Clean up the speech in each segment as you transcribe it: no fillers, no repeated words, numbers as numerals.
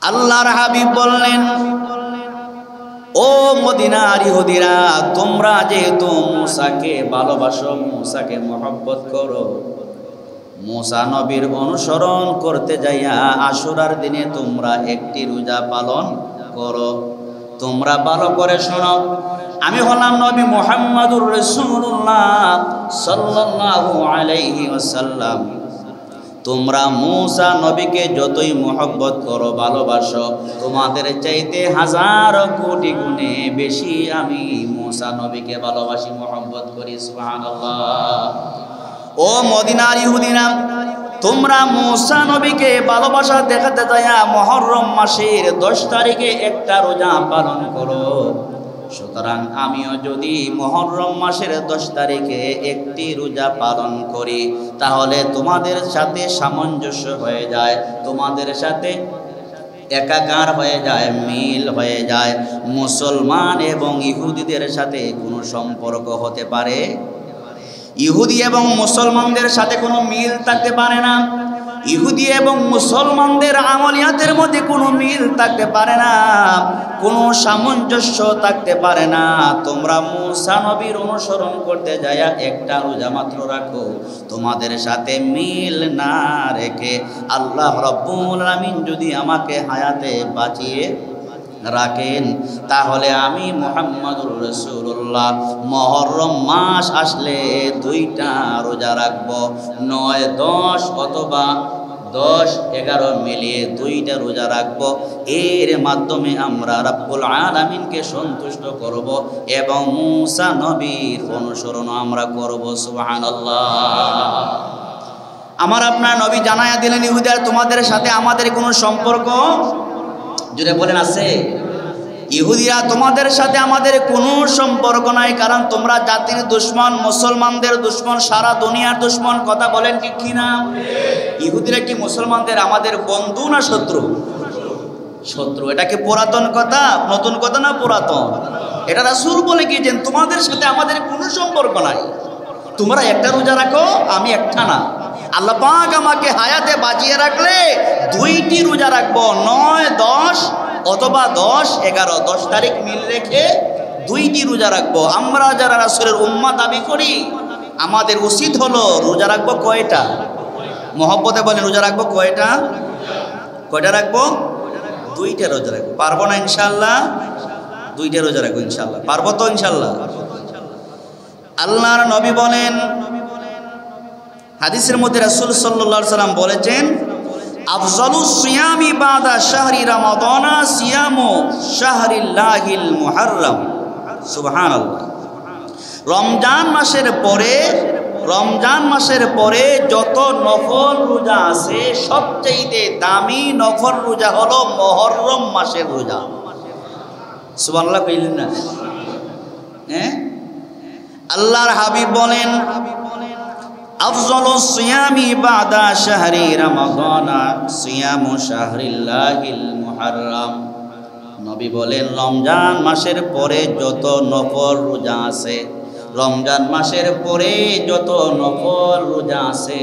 আল্লাহর হাবিব বললেন, ও মদিনার ইহুদিরা, তোমরা যেহেতু মূসাকে ভালোবাসো, মূসাকে মহব্বত করো, মূসা নবীর অনুসরণ করতে যাইয়া আশুরার দিনে তোমরা একটি রোজা পালন করো। তোমরা ভালো করে শোনো, আমি হলাম নবী মুহাম্মদুর রাসূলুল্লাহ সাল্লাল্লাহু আলাইহি ওয়াসাল্লাম। তোমরা মূসা নবীকে যতই মহব্বত করো, ভালোবাসো, তোমাদের চাইতে হাজার কোটি গুণে বেশি আমি মূসা নবীকে ভালোবাসি, মহব্বত করি। সুবহানাল্লাহ। ও মদিনার ইহুদিরা, তোমরা মূসা নবীকে ভালোবাসা দেখাতে যায়া মুহররম মাসের 10 তারিখে একটা রোজা পালন করো। সুতরাং আমিও যদি মুহররম মাসের 10 তারিখে একটি রোজা পালন করি, তাহলে তোমাদের সাথে সামঞ্জস্য হয়ে যায়, তোমাদের সাথে একাকার হয়ে যায়, মিল হয়ে যায়। মুসলমান এবং ইহুদিদের সাথে কোনো সম্পর্ক হতে পারে? ইহুদি এবং মুসলমানদের সাথে কোনো মিল থাকতে পারে না। ইহুদি এবং মুসলমানদের আমলিয়াতের মধ্যে কোনো মিল থাকতে পারে না, কোনো সামঞ্জস্য থাকতে পারে না। তোমরা মূসা নবীর অনুসরণ করতে যায়া একটা রোজা মাত্র রাখো, তোমাদের সাথে মিল না রেখে আল্লাহ রাব্বুল আলামিন যদি আমাকে হায়াতে বাঁচিয়ে রাখেন, তাহলে আমি মুহাম্মদুর রাসূলুল্লাহ মুহররম মাস আসলে 2টা রোজা রাখবো। 9, 10 অথবা 10, 11 মিলিয়ে 2টা রোজা রাখবো। এর মাধ্যমে আমরা রাব্বুল আলামিনকে সন্তুষ্ট করব এবং মূসা নবীর অনুসরণ আমরা করব। সুবহানাল্লাহ। আমার আপনার নবী জানায়া দিলেন, ইহুদিরা, তোমাদের সাথে আমাদের কোনো সম্পর্ক, জুড়ে বলেন, আছে? ইহুদিরা, তোমাদের সাথে আমাদের কোনো সম্পর্ক নাই, কারণ তোমরা জাতির দুশমন, মুসলমানদের দুশমন, সারা দুনিয়ার দুশমন। কথা বলেন ঠিক কিনা? ইহুদিরা কি মুসলমানদের আমাদের বন্ধু না শত্রু? শত্রু। এটা কি পুরাতন কথা, নতুন কথা না পুরাতন? এটা রাসূল বলে গিয়েছেন, তোমাদের সাথে আমাদের কোনো সম্পর্ক নাই, তোমরা একটা রোজা রাখো, আমি একটা না। আল্লাহ পাক আমাকে হায়াতে বাঁচিয়ে রাখলে 2টি রোজা রাখবো, 9, 10 অথবা 10, 11, 10 তারিখ মিল রেখে 2টি রোজা রাখবো। আমরা যারা রাসূলের উম্মাহ দাবি করি, আমাদের উচিত হলো রোজা রাখবো কয়টা? মহব্বতে বলেন, রোজা রাখবো কয়টা? কয়টা রাখবো? 2টা রোজা রাখবো। পারবো না ইনশাআল্লাহ? 2টা রোজা রাখবো ইনশাআল্লাহ। পারবো তো ইনশাআল্লাহ? আল্লাহর নবী বলেন, হাদিসের মধ্যে রাসূল সাল্লাল্লাহু আলাইহি সাল্লাম বলেছেন, আফজালুস সিয়ামি বাদা শাহরি রমাদানা সিয়ামু শাহরিল্লাহিল মুহাররম। সুবহানাল্লাহ। রমজান মাসের পরে যত নফল রোজা আছে, সবচেয়ে দামি নফল রোজা হলো মুহররম মাসের রোজা। সুবহানাল্লাহ কইলেন না? হ্যাঁ, আল্লাহর হাবিব বলেন, আফজালুস সিয়ামি বাদা শাহরি রমাদানা সিয়ামু শাহরিল্লাহিল মুহাররম। নবী বলেন, রমজান মাসের পরে যত নফল রোজা আছে, রমজান মাসের পরে যত নফল রোজা আছে,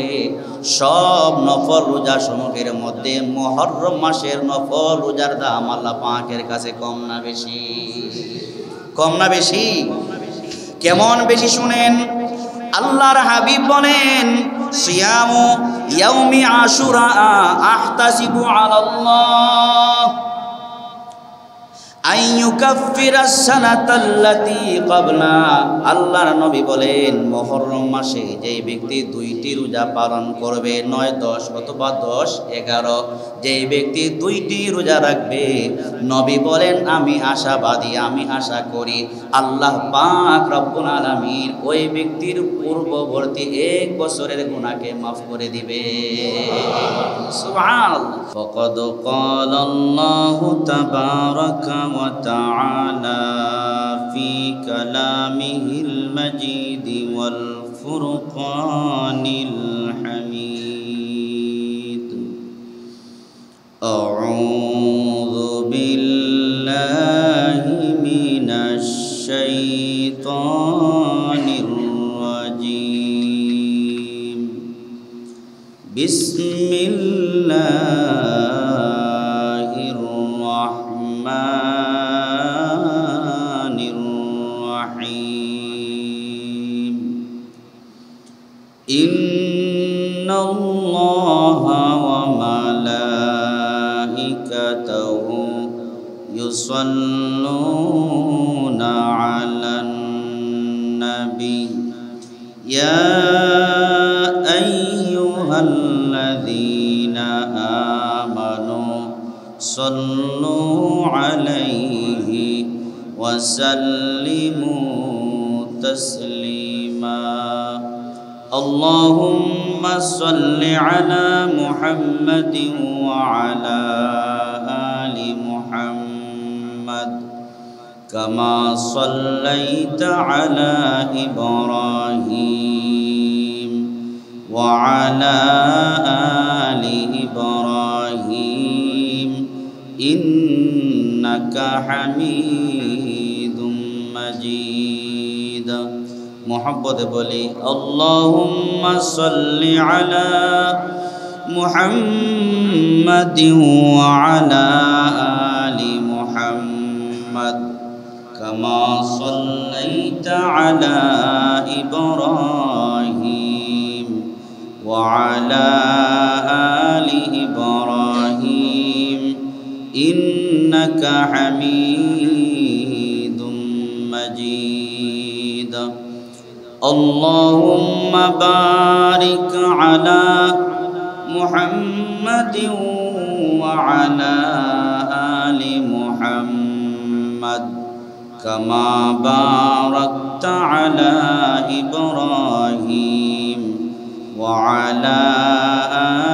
সব নফল রোজা সমূহের মধ্যে মুহররম মাসের নফল রোজার দাম আল্লাহ পাকের কাছে কম না বেশি? কম না বেশি? কেমন বেশি শুনেন। আল্লাহর হাবিব বলেন, সিয়ামু ইয়াউমি আশুরা আহতাসিবু আলাল্লাহ আইয়ুকাফিরাস সানাতাল্লাতী ক্বাবলা। আল্লাহর নবী বলেন, মুহররম মাসে যেই ব্যক্তি 2টি রোজা পালন করবে, 9, 10 অথবা 10, 11, যেই ব্যক্তি 2টি রোজা রাখবে, নবী বলেন, আমি আশাবাদী, আমি আশা করি আল্লাহ পাক রব্বুল আলামিন ওই ব্যক্তির পূর্ববর্তী 1 বছরের গুনাহকে মাফ করে দিবে। সুবহানাল্লাহ। ফাকাদ ক্বালাল্লাহু তাবারাকা ওয়া তাআলা ফি কালামিহিল মাজিদ ওয়াল ফুরকানিল হামিদ। আউযু বিল্লাহি মিনাশ শাইতানির রাজীম। বিসমিল্লাহির وملائكته يصلون على النبي يا أيها الذين آمنوا صلوا عليه وسلموا تسليما اللهم صل على محمد وعلى آل محمد كما صليت على إبراهيم وعلى آل إبراهيم إنك حميد مجيد محبت بولي اللهم صل على محمد وعلى آل محمد كما صليت على إبراهيم وعلى آل إبراهيم إنك حميد مجيد اللهم بارك على محمد وعلى آل محمد كما باركت على إبراهيم وعلى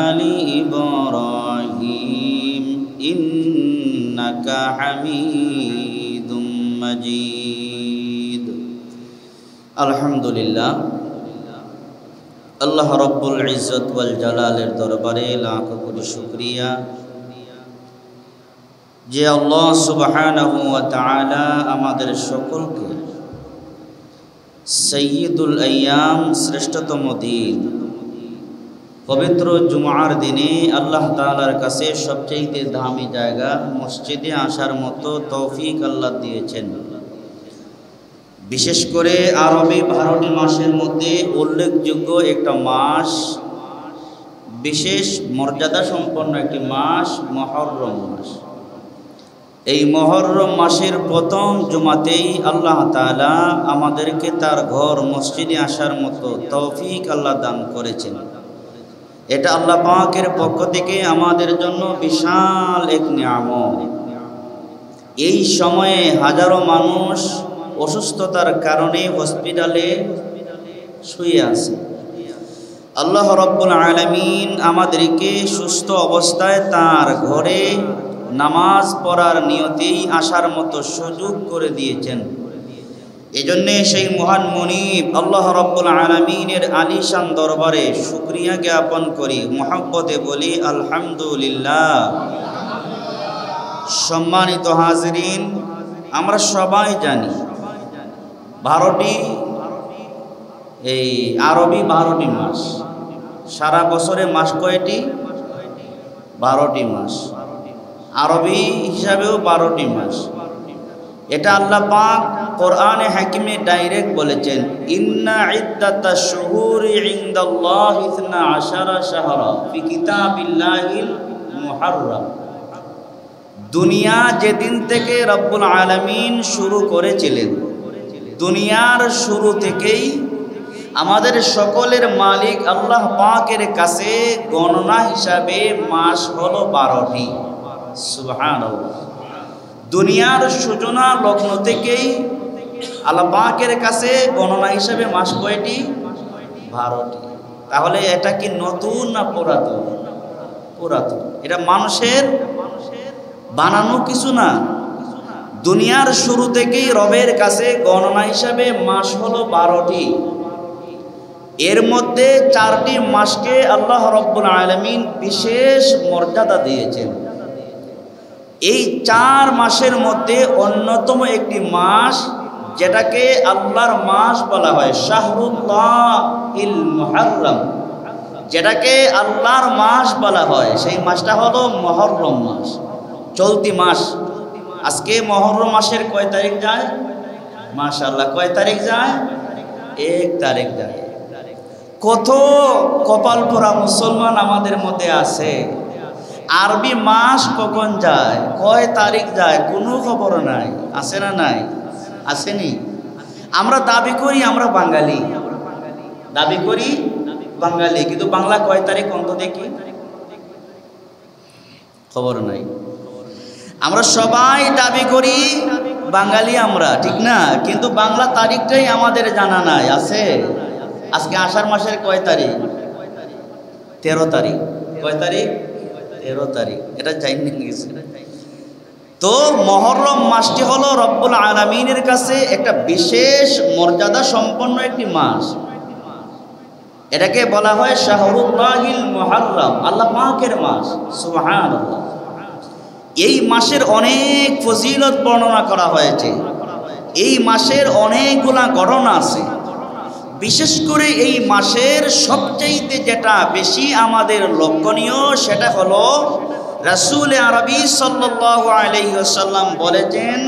آل إبراهيم إنك حميد مجيد الحمد لله আল্লাহ রব্বুল ইজ্জত ওয়াল জালালের দরবারে লাখ কোটি শুকরিয়া যে আল্লাহ সুবহানাহু ওয়া তাআলা আমাদের সকলকে সাইয়্যিদুল আইয়াম শ্রেষ্ঠতম দিন পবিত্র জুমার দিনে আল্লাহ তাআলার কাছে সবচেয়ে দামি জায়গা মসজিদে আসার মতো তৌফিক আল্লাহ দিয়েছেন। বিশেষ করে আরবি 12টি মাসের মধ্যে উল্লেখযোগ্য একটা মাস, বিশেষ মর্যাদা সম্পন্ন একটি মাস মুহররম মাস। এই মুহররম মাসের প্রথম জুমাতেই আল্লাহ তাআলা আমাদেরকে তার ঘর মসজিদে আসার মতো তৌফিক আল্লাহ দান করেছেন। এটা আল্লাহ পাকের পক্ষ থেকে আমাদের জন্য বিশাল এক নিয়ামত। এই সময়ে হাজারো মানুষ অসুস্থতার কারণে হসপিটালে শুয়ে আছে। আল্লাহ রাব্বুল আলামিন আমাদেরকে সুস্থ অবস্থায় তার ঘরে নামাজ পড়ার নিয়তেই আসার মতো সুযোগ করে দিয়েছেন। এজন্যে সেই মহান মুনিব আল্লাহ রাব্বুল আলামিনের আলিশান দরবারে শুকরিয়া জ্ঞাপন করি, মুহাব্বতে বলি আলহামদুলিল্লাহ। সম্মানিত হাজিরিন, আমরা সবাই জানি 12টি এই আরবি 12টি মাস। সারা বছরে মাস কয়টি? 12টি মাস। আরবি হিসাবেও 12টি মাস। এটা আল্লাহ পাক কোরআনে হাকিমে ডাইরেক্ট বলেছেন, ইন্না ইদ্দাতাশ শুহুরি ইনদাল্লাহি 12 শাহরা ফি কিতাবিল্লাহিল মুহাররম। দুনিয়া যেদিন থেকে রব্বুল আলামিন শুরু করেছিলেন, দুনিয়ার শুরু থেকেই আমাদের সকলের মালিক আল্লাহ পাকের কাছে গণনা হিসাবে মাস হলো 12টি। সুবহানাল্লাহ। দুনিয়ার সূচনা লগ্ন থেকেই আল্লাহ পাকের কাছে গণনা হিসাবে মাস কয়টি? 12টি। তাহলে এটা কি নতুন না পুরাতন? পুরাতন। এটা মানুষের বানানো কিছু না। দুনিয়ার শুরু থেকেই রবের কাছে গণনা হিসাবে মাস হলো 12টি। এর মধ্যে 4টি মাসকে আল্লাহ রাব্বুল আলামিন বিশেষ মর্যাদা দিয়েছেন। এই 4 মাসের মধ্যে অন্যতম একটি মাস, যেটাকে আল্লাহর মাস বলা হয়, শাহরুল্লাহিল মুহররম, যেটাকে আল্লাহর মাস বলা হয়, সেই মাসটা হলো মুহররম মাস, চলতি মাস। আজকে মুহররম মাসের কয় তারিখ যায়? মাশাআল্লাহ, কয় তারিখ যায়? 1 তারিখ যায়। কত কপাল পোড়া মুসলমান আমাদের মধ্যে আছে। আরবি মাস কখন যায়, কয় তারিখ যায়, কোনো খবর নাই। আছে না নাই? আসেনি? আমরা দাবি করি আমরা বাঙালি, দাবি করি বাঙালি, কিন্তু বাংলা কয় তারিখ অন্ত দেখি খবর নাই। আমরা সবাই দাবি করি বাঙালি আমরা, ঠিক না? কিন্তু বাংলা তারিখটাই আমাদের জানা নাই। আছে? আজকে আষাঢ় মাসের কয় তারিখ? 13 তারিখ। কয় তারিখ? 13 তারিখ। এটা জানিয়ে গেছে। তো মুহররম মাসটি হলো রব্বুল আলামিনের কাছে একটা বিশেষ মর্যাদা সম্পন্ন একটি মাস। এটাকে বলা হয় শাহরুল্লাহিল মুহাররম, আল্লাহ পাকের মাস। সুবহানাল্লাহ। এই মাসের অনেক ফজিলত বর্ণনা করা হয়েছে। এই মাসের অনেকগুলা ঘটনা আছে। বিশেষ করে এই মাসের সবচাইতে যেটা বেশি আমাদের লক্ষণীয় সেটা হলো রাসূল আরবি সাল্লাল্লাহু আলাইহি ওয়াসাল্লাম বলেছেন,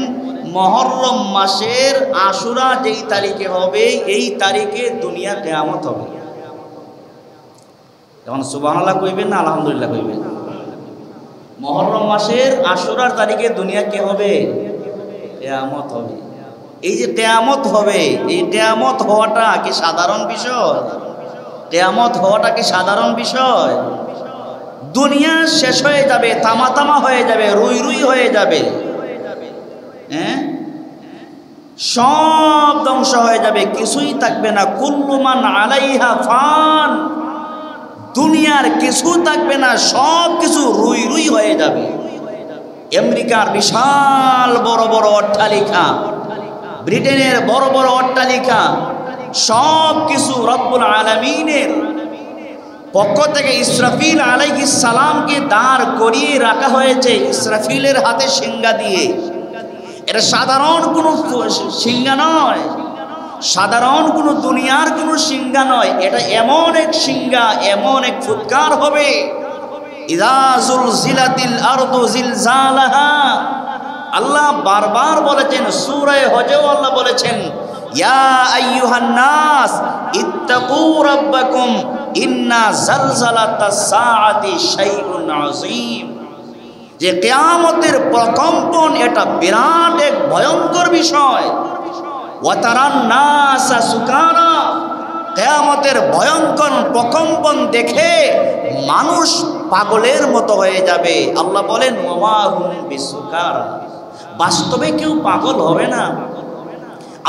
মুহররম মাসের আশুরা যেই তারিখে হবে এই তারিখে দুনিয়া কিয়ামত হবে। এখন সুবহানাল্লাহ কইবেন না আলহামদুলিল্লাহ কইবেন? মুহররম মাসের আশুরার তারিখে দুনিয়া কি হবে? কিয়ামত হবে। এই যে কিয়ামত হবে, এই কিয়ামত হওয়াটা কি সাধারণ বিষয়? কিয়ামত হওয়াটা কি সাধারণ বিষয়? দুনিয়া শেষ হয়ে যাবে, তামা হয়ে যাবে, রুই রুই হয়ে যাবে, হ্যাঁ, সব ধ্বংস হয়ে যাবে, কিছুই থাকবে না। কুল্লু মান আলাইহা ফান, দুনিয়ার কিছু থাকবে না, সব কিছু রুই রুই হয়ে যাবে। আমেরিকার বিশাল বড় বড় অট্টালিকা, ব্রিটেনের বড় বড় অট্টালিকা, সব কিছু রব্বুল আলামিনের পক্ষ থেকে ইসরাফিল আলাইহিস সালামকে দাঁড় করিয়ে রাখা হয়েছে ইসরাফিলের হাতে সিংহা দিয়ে। এটা সাধারণ কোনো সিংহা নয়, সাধারণ কোনো দুনিয়ার কোনো সিংহা নয়। এটা এমন এক সিংহা, এমন এক ফুৎকার হবে, ইযা যুলজিলাতিল আরদু জিলজালাহা। আল্লাহ বারবার বলেছেন, সূরা হজেও আল্লাহ বলেছেন, ইয়া আইয়ুহান নাস ইত্তাকু রাব্বাকুম ইন্না জালজালাতাস সাআতি শাইউন আযীম। যে কিয়ামতের প্রকম্পন এটা বিরাট এক ভয়ঙ্কর বিষয়। ওয়া তারান নাসা সুকারা, কিয়ামতের ভয়ঙ্কর প্রকম্পন দেখে মানুষ পাগলের মতো হয়ে যাবে। আল্লাহ বলেন, ওয়া হুম বিসুকারা, বাস্তবে কেউ পাগল হবে না।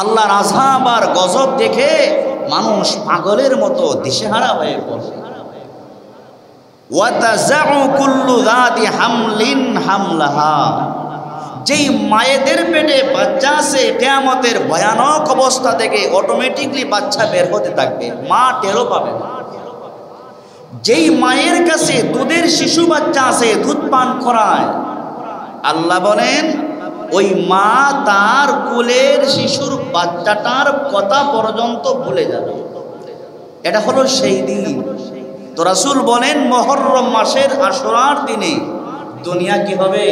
আল্লাহর আযাব আর গজব দেখে মানুষ পাগলের মতো দিশেহারা হয়ে পড়বে। ওয়া তাযাউ কুল্লু যাতি হামলিন হামলাহা, যেই মায়েদের পেটে বাচ্চা আছে কিয়ামতের ভয়ানক অবস্থা থেকে অটোমেটিকলি বাচ্চা বের হতে থাকবে, মা টেরও পাবে না। যেই মায়ের কাছে দুধের শিশু বাচ্চা আছে, দুধ পান করায়, আল্লাহ বলেন ওই মা তার কোলের শিশুর বাচ্চাটার কথা পর্যন্ত ভুলে যাবে। এটা হলো সেই দিন। তো রাসূল বলেন, মুহররম মাসের আশুরার দিনে দুনিয়া কি হবে?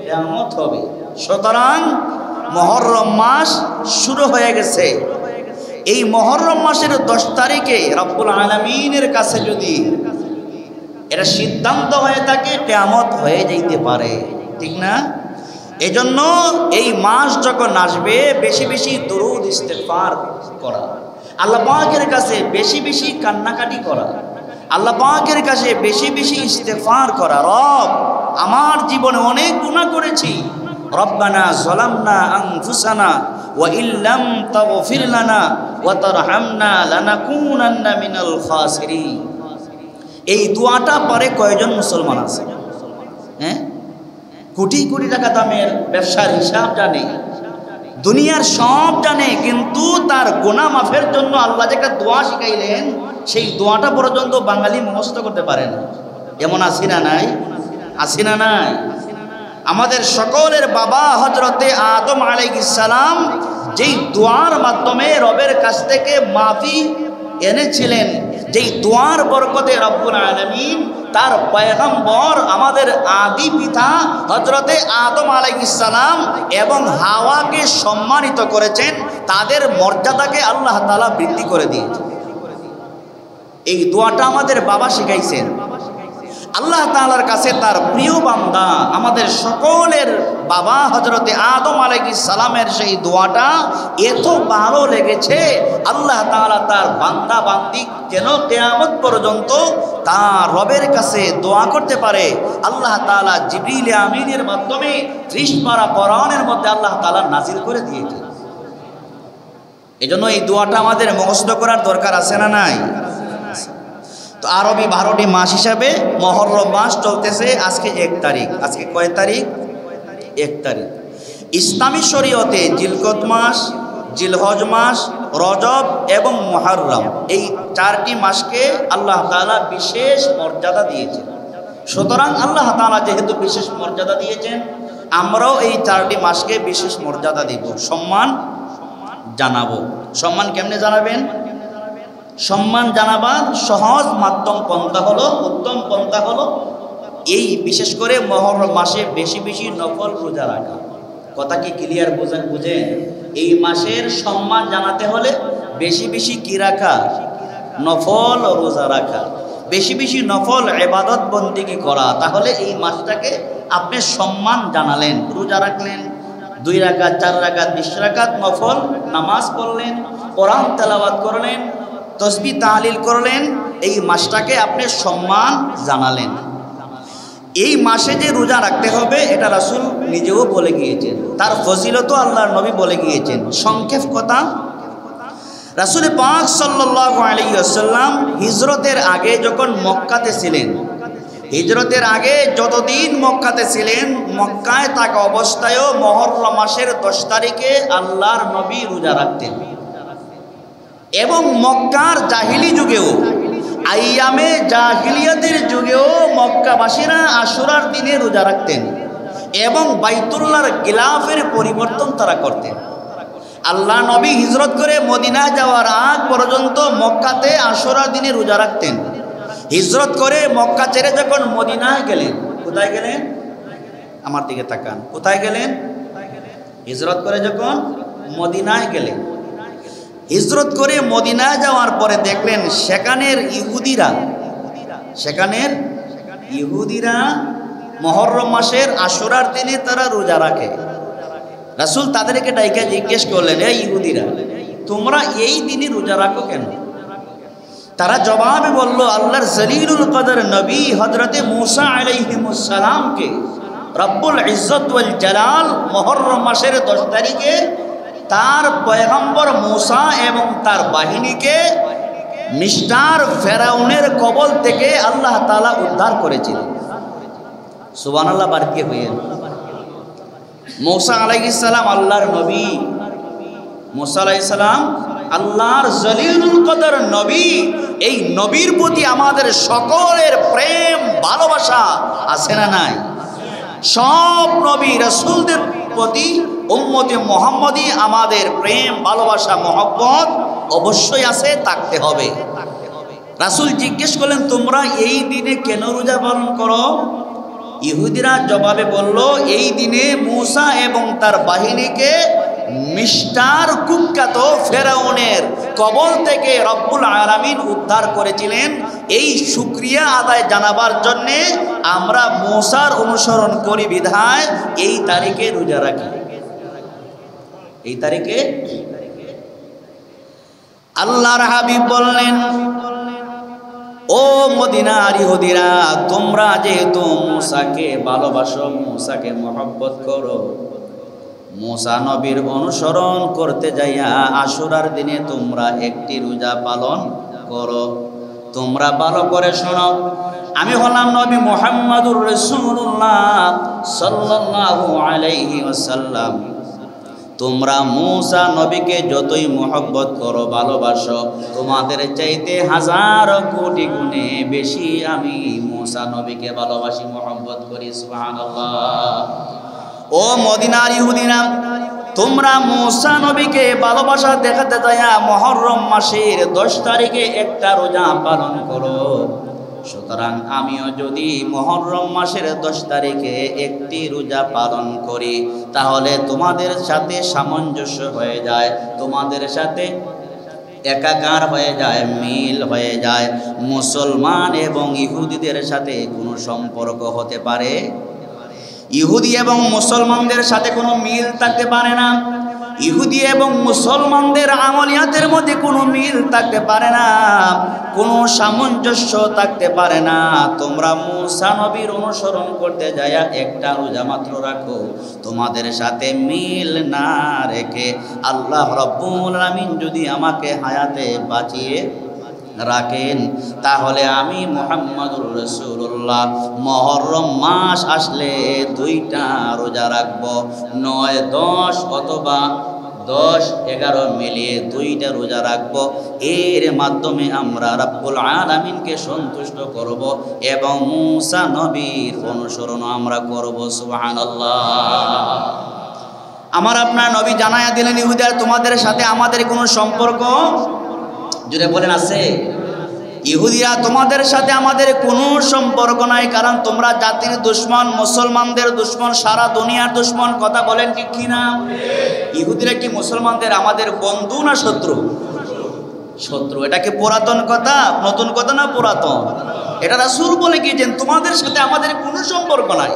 কিয়ামত হবে। সুতরাং মুহররম মাস শুরু হয়ে গেছে। এই মুহররম মাসের 10 তারিখে রব্বুল আলামিনের কাছে যদি এটা সিদ্ধান্ত হয়ে থাকে, কিয়ামত হয়ে যাইতে পারে, ঠিক না? এজন্য এই মাস যখন আসবে বেশি বেশি দরুদ ইস্তেগফার করা, আল্লাহ পাকের কাছে বেশি বেশি কান্নাকাটি করা, আল্লাহ পাকের কাছে বেশি বেশি ইস্তেগফার করা। রব, আমার জীবনে অনেক গুনাহ করেছি, রব্বানা যালামনা আনফুসানা ওয়া ইল্লাম তাগফির লানা ওয়া তারহামনা লানাকুনান্না মিনাল খাসিরিন। এই দোয়াটা পরে কয়জন মুসলমান আছে? হ্যাঁ, কোটি কোটি টাকা দামের ব্যবসার হিসাব জানে, দুনিয়ার সব জানে, কিন্তু তার গুনাহ মাফের জন্য আল্লাহ যে একটা দোয়া শিখাইলেন, সেই দোয়াটা পর্যন্ত বাঙালি মুখস্থ করতে পারে না। এমন আছি না নাই? আছি না নাই? আমাদের সকলের বাবা হযরতে আদম আলাইহিস সালাম যেই দোয়ার মাধ্যমে রবের কাছ থেকে মাফি এনেছিলেন, যেই দোয়ার বরকতে রব্বুল আলামিন তার পয়গম্বর আমাদের আদি পিতা হযরতে আদম আলাইহিস সালাম এবং হাওয়াকে সম্মানিত করেছেন, তাদের মর্যাদাকে আল্লাহ তাআলা বৃদ্ধি করে দিয়েছেন। এই দোয়াটা আমাদের বাবা শিখাইছেন। আল্লাহ তাআলার কাছে তার প্রিয় বান্দা আমাদের সকলের বাবা হযরতে আদম আলাইহিস সালামের সেই দোয়াটা এত ভালো লেগেছে, আল্লাহ তাআলা তার বান্দা বান্দি যেন কিয়ামত পর্যন্ত তার রবের কাছে দোয়া করতে পারে। আল্লাহ তাআলা জিবরিল আমিনের মাধ্যমে 30 পারা কোরআনের মধ্যে আল্লাহ তাআলা নাজিল করে দিয়েছেন। এজন্য এই দোয়াটা আমাদের মুখস্থ করার দরকার আছে না নাই? তো আরবি 12টি মাস হিসাবে মুহররম মাস চলতেছে, আজকে 1 তারিখ। আজকে কয় তারিখ? 1 তারিখ। ইসলামী শরীয়তে জিলকদ মাস, জিলহজ মাস, রজব এবং মুহররম এই 4টি মাসকে আল্লাহ তাআলা বিশেষ মর্যাদা দিয়েছেন। সুতরাং আল্লাহ তাআলা যেহেতু বিশেষ মর্যাদা দিয়েছেন, আমরাও এই 4টি মাসকে বিশেষ মর্যাদা দিব, সম্মান জানাবো। সম্মান কেমনে জানাবেন? সম্মান জানাবার সহজ মাধ্যম পন্থা হলো, উত্তম পন্থা হলো এই বিশেষ করে মুহররম মাসে বেশি বেশি নফল রোজা রাখা। কথা কি ক্লিয়ার? বুঝেন? এই মাসের সম্মান জানাতে হলে বেশি বেশি কি রাখা? নফল রোজা রাখা, বেশি বেশি নফল ইবাদত বন্দেগী করা। তাহলে এই মাসটাকে আপনি সম্মান জানালেন। রোজা রাখলেন, 2 রাকাত 4 রাকাত 20 রাকাত নফল নামাজ পড়লেন, কোরআন তেলাওয়াত করলেন, তসবিহ তাহলিল করলেন, এই মাসটাকে আপনি সম্মান জানালেন। এই মাসে যে রোজা রাখতে হবে এটা রাসূল নিজেও বলে গিয়েছেন, তার ফজিলত আল্লাহর নবী বলে গিয়েছেন। সংক্ষেপ কথা, রাসূল পাক সাল্লাল্লাহু আলাইহি ওয়াসাল্লাম হিজরতের আগে যখন মক্কাতে ছিলেন, হিজরতের আগে যতদিন মক্কাতে ছিলেন, মক্কায় থাকা অবস্থায়ও মুহররম মাসের 10 তারিখে আল্লাহর নবী রোজা রাখতেন। এবং মক্কার জাহিলি যুগেও, আইয়ামে জাহিলিয়াতের যুগেও মক্কাবাসীরা আশুরার দিনে রোজা রাখতেন এবং বাইতুল্লাহর গিলাফের পরিবর্তন তারা করতেন। আল্লাহ নবী হিজরত করে মদিনা যাওয়ার আগ পর্যন্ত মক্কাতে আশুরার দিনে রোজা রাখতেন। হিজরত করে মক্কা ছেড়ে যখন মদিনায় গেলেন, কোথায় গেলেন? আমার দিকে তাকান, কোথায় গেলেন? হিজরত করে যখন মদিনায় গেলেন, হিজরত করে মদিনায় যাওয়ার পরে দেখলেন সেখানের ইহুদিরা মুহররম মাসের আশুরার দিনে তারা রোজা রাখে। রাসূল তাদেরকে ডাইকা জিজ্ঞেস করলেন, এই ইহুদিরা, তোমরা এই দিনে রোজা রাখো কেন? তারা জবাবে বলল, আল্লাহর জলিলুল কদর নবী হযরতে মূসা আলাইহিস সালামকে রব্বুল ইজ্জত ওয়াল জালাল মুহররম মাসের 10 তারিখে তার পয়গম্বর মূসা এবং তার বাহিনীকে মিস্টার ফেরাউনের কবল থেকে আল্লাহ তাআলা উদ্ধার করেছিলেন। সুবহানাল্লাহ, বারকে হইয়েন। মূসা আলাইহিস সালাম আল্লাহর নবী, মূসা আলাইহিস সালাম আল্লাহর জলিলুল কদর নবী। এই নবীর প্রতি আমাদের সকলের প্রেম ভালোবাসা আছে না নাই? সব নবী রাসূলদের প্রতি উম্মতে মুহাম্মদী আমাদের প্রেম ভালোবাসা মহব্বত অবশ্যই আছে, থাকতে হবে। রাসূল জিজ্ঞেস করলেন, তোমরা এই দিনে কেন রোজা পালন করো? ইহুদিরা জবাবে বলল, এই দিনে মূসা এবং তার বাহিনীকে মিস্টার কুখ্যাত ফেরাউনের কবল থেকে রব্বুল আলামিন উদ্ধার করেছিলেন। এই শুকরিয়া আদায় জানাবার জন্যে আমরা মূসার অনুসরণ করি বিধায় এই তারিখে রোজা রাখি। এই তারিখে আল্লাহর হাবিব বললেন, ও মদিনার ইহুদিরা, তোমরা যেহেতু মূসাকে ভালোবাসো, মূসাকে মহব্বত করো, মূসা নবীর অনুসরণ করতে যাইয়া আশুরার দিনে তোমরা একটি রোজা পালন করো। তোমরা ভালো করে শোনো, আমি হলাম নবী মুহাম্মদুর রাসূলুল্লাহ সাল্লাল্লাহু আলাইহি ওয়াসাল্লাম। তোমরা মূসা নবীকে যতই মহব্বত করো, ভালোবাসো, তোমাদের চাইতে 1000 কোটি গুণে বেশি আমি মূসা নবীকে ভালোবাসি, মহব্বত করি। সুবহানাল্লাহ। ও মদিনার ইহুদিরা, তোমরা মূসা নবীকে ভালোবাসা দেখাতে যায়া মুহররম মাসের 10 তারিখে একটা রোজা পালন করো। সুতরাং আমিও যদি মুহররম মাসের 10 তারিখে একটি রোজা পালন করি, তাহলে তোমাদের সাথে সামঞ্জস্য হয়ে যায়, তোমাদের সাথে একাকার হয়ে যায়, মিল হয়ে যায়। মুসলমান এবং ইহুদিদের সাথে কোনো সম্পর্ক হতে পারে? ইহুদি এবং মুসলমানদের সাথে কোনো মিল থাকতে পারে না। ইহুদি এবং মুসলমানদের আমলিয়াতের মধ্যে কোনো মিল থাকতে পারে না, কোনো সামঞ্জস্য থাকতে পারে না। তোমরা মুসা নবীর অনুসরণ করতে যায়া একটা রোজা মাত্র রাখো, তোমাদের সাথে মিল না রেখে আল্লাহ রাব্বুল আলামিন যদি আমাকে হায়াতে বাঁচিয়ে রাখেন, তাহলে আমি মুহাম্মাদুর রাসূলুল্লাহ মুহররম মাস আসলে 2টা রোজা রাখব। 9, 10 অথবা 10, 11 মিলিয়ে 2টা রোজা রাখব। এর মাধ্যমে আমরা রাব্বুল আলামিনকে সন্তুষ্ট করব এবং মুসা নবীর অনুসরণ আমরা করব। সুবহানাল্লাহ। আমার আপনার নবী জানায়া দিলেন, ইহুদিরা তোমাদের সাথে আমাদের কোনো সম্পর্ক, জুড়ে বলেন, আছে? ইহুদিরা তোমাদের সাথে আমাদের কোনো সম্পর্ক নাই, কারণ তোমরা জাতির দুশমন, মুসলমানদের দুশমন, সারা দুনিয়ার দুশমন। কথা বলেন ঠিক কিনা? ইহুদিরা কি মুসলমানদের আমাদের বন্ধু না শত্রু? শত্রু। এটা কি পুরাতন কথা, নতুন কথা না পুরাতন? এটা রাসূল বলে গিয়েছেন তোমাদের সাথে আমাদের কোনো সম্পর্ক নাই,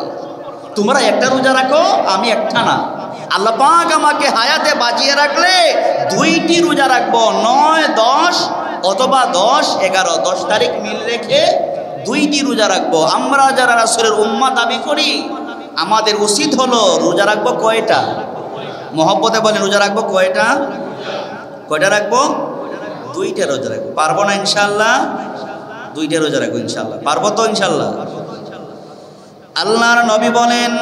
তোমরা একটা রোজা রাখো, আমি একটা না। আল্লাহ পাক আমাকে হায়াতে বাঁচিয়ে রাখলে 2টি রোজা রাখবো, 9, 10 অথবা 10, 11, 10 তারিখ মিল রেখে 2টি রোজা রাখবো। আমরা যারা রাসূলের উম্মাত দাবি করি, আমাদের উচিত হলো রোজা রাখবো কয়টা? মহব্বতে বলেন, রোজা রাখবো কয়টা? কয়টা রাখবো? 2টা রোজা রাখবো। পারবো না ইনশাআল্লাহ? 2টা রোজা রাখবো ইনশাআল্লাহ। পারবো তো ইনশাআল্লাহ? আল্লাহর নবী বলেন,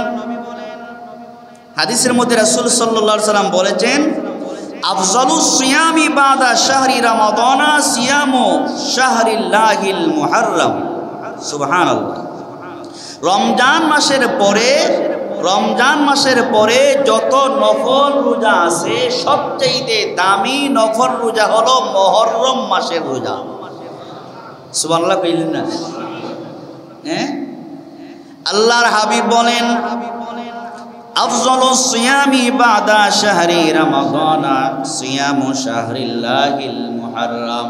হাদিসের মধ্যে রাসূল সাল্লাল্লাহু আলাইহি সাল্লাম বলেছেন, আফজালুস সিয়ামি বাদা শাহরি রমাদানা সিয়ামু শাহরিল্লাহিল মুহাররম। সুবহানাল্লাহ। রমজান মাসের পরে যত নফল রোজা আছে, সবচেয়ে দামি নফল রোজা হলো মুহররম মাসের রোজা। সুবহানাল্লাহ কইলেন না? হ্যাঁ, আল্লাহর হাবিব বলেন, আফজালুস সিয়ামি বাদা শাহরি রমাদানা সিয়ামু শাহরিল্লাহিল মুহাররম।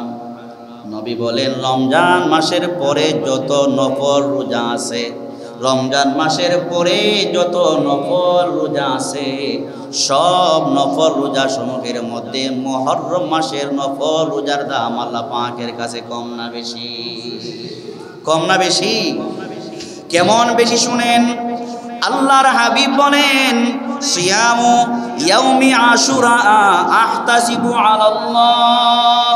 নবী বলেন, রমজান মাসের পরে যত নফল রোজা আছে, রমজান মাসের পরে যত নফল রোজা আছে, সব নফল রোজা সমূহের মধ্যে মুহররম মাসের নফল রোজার দাম আল্লাহ পাকের কাছে কম না বেশি? কম না বেশি? কেমন বেশি শুনেন। আল্লাহর হাবিব বলেন, সিয়ামু ইয়াউমি আশুরা আহতাসিবু আলাল্লাহ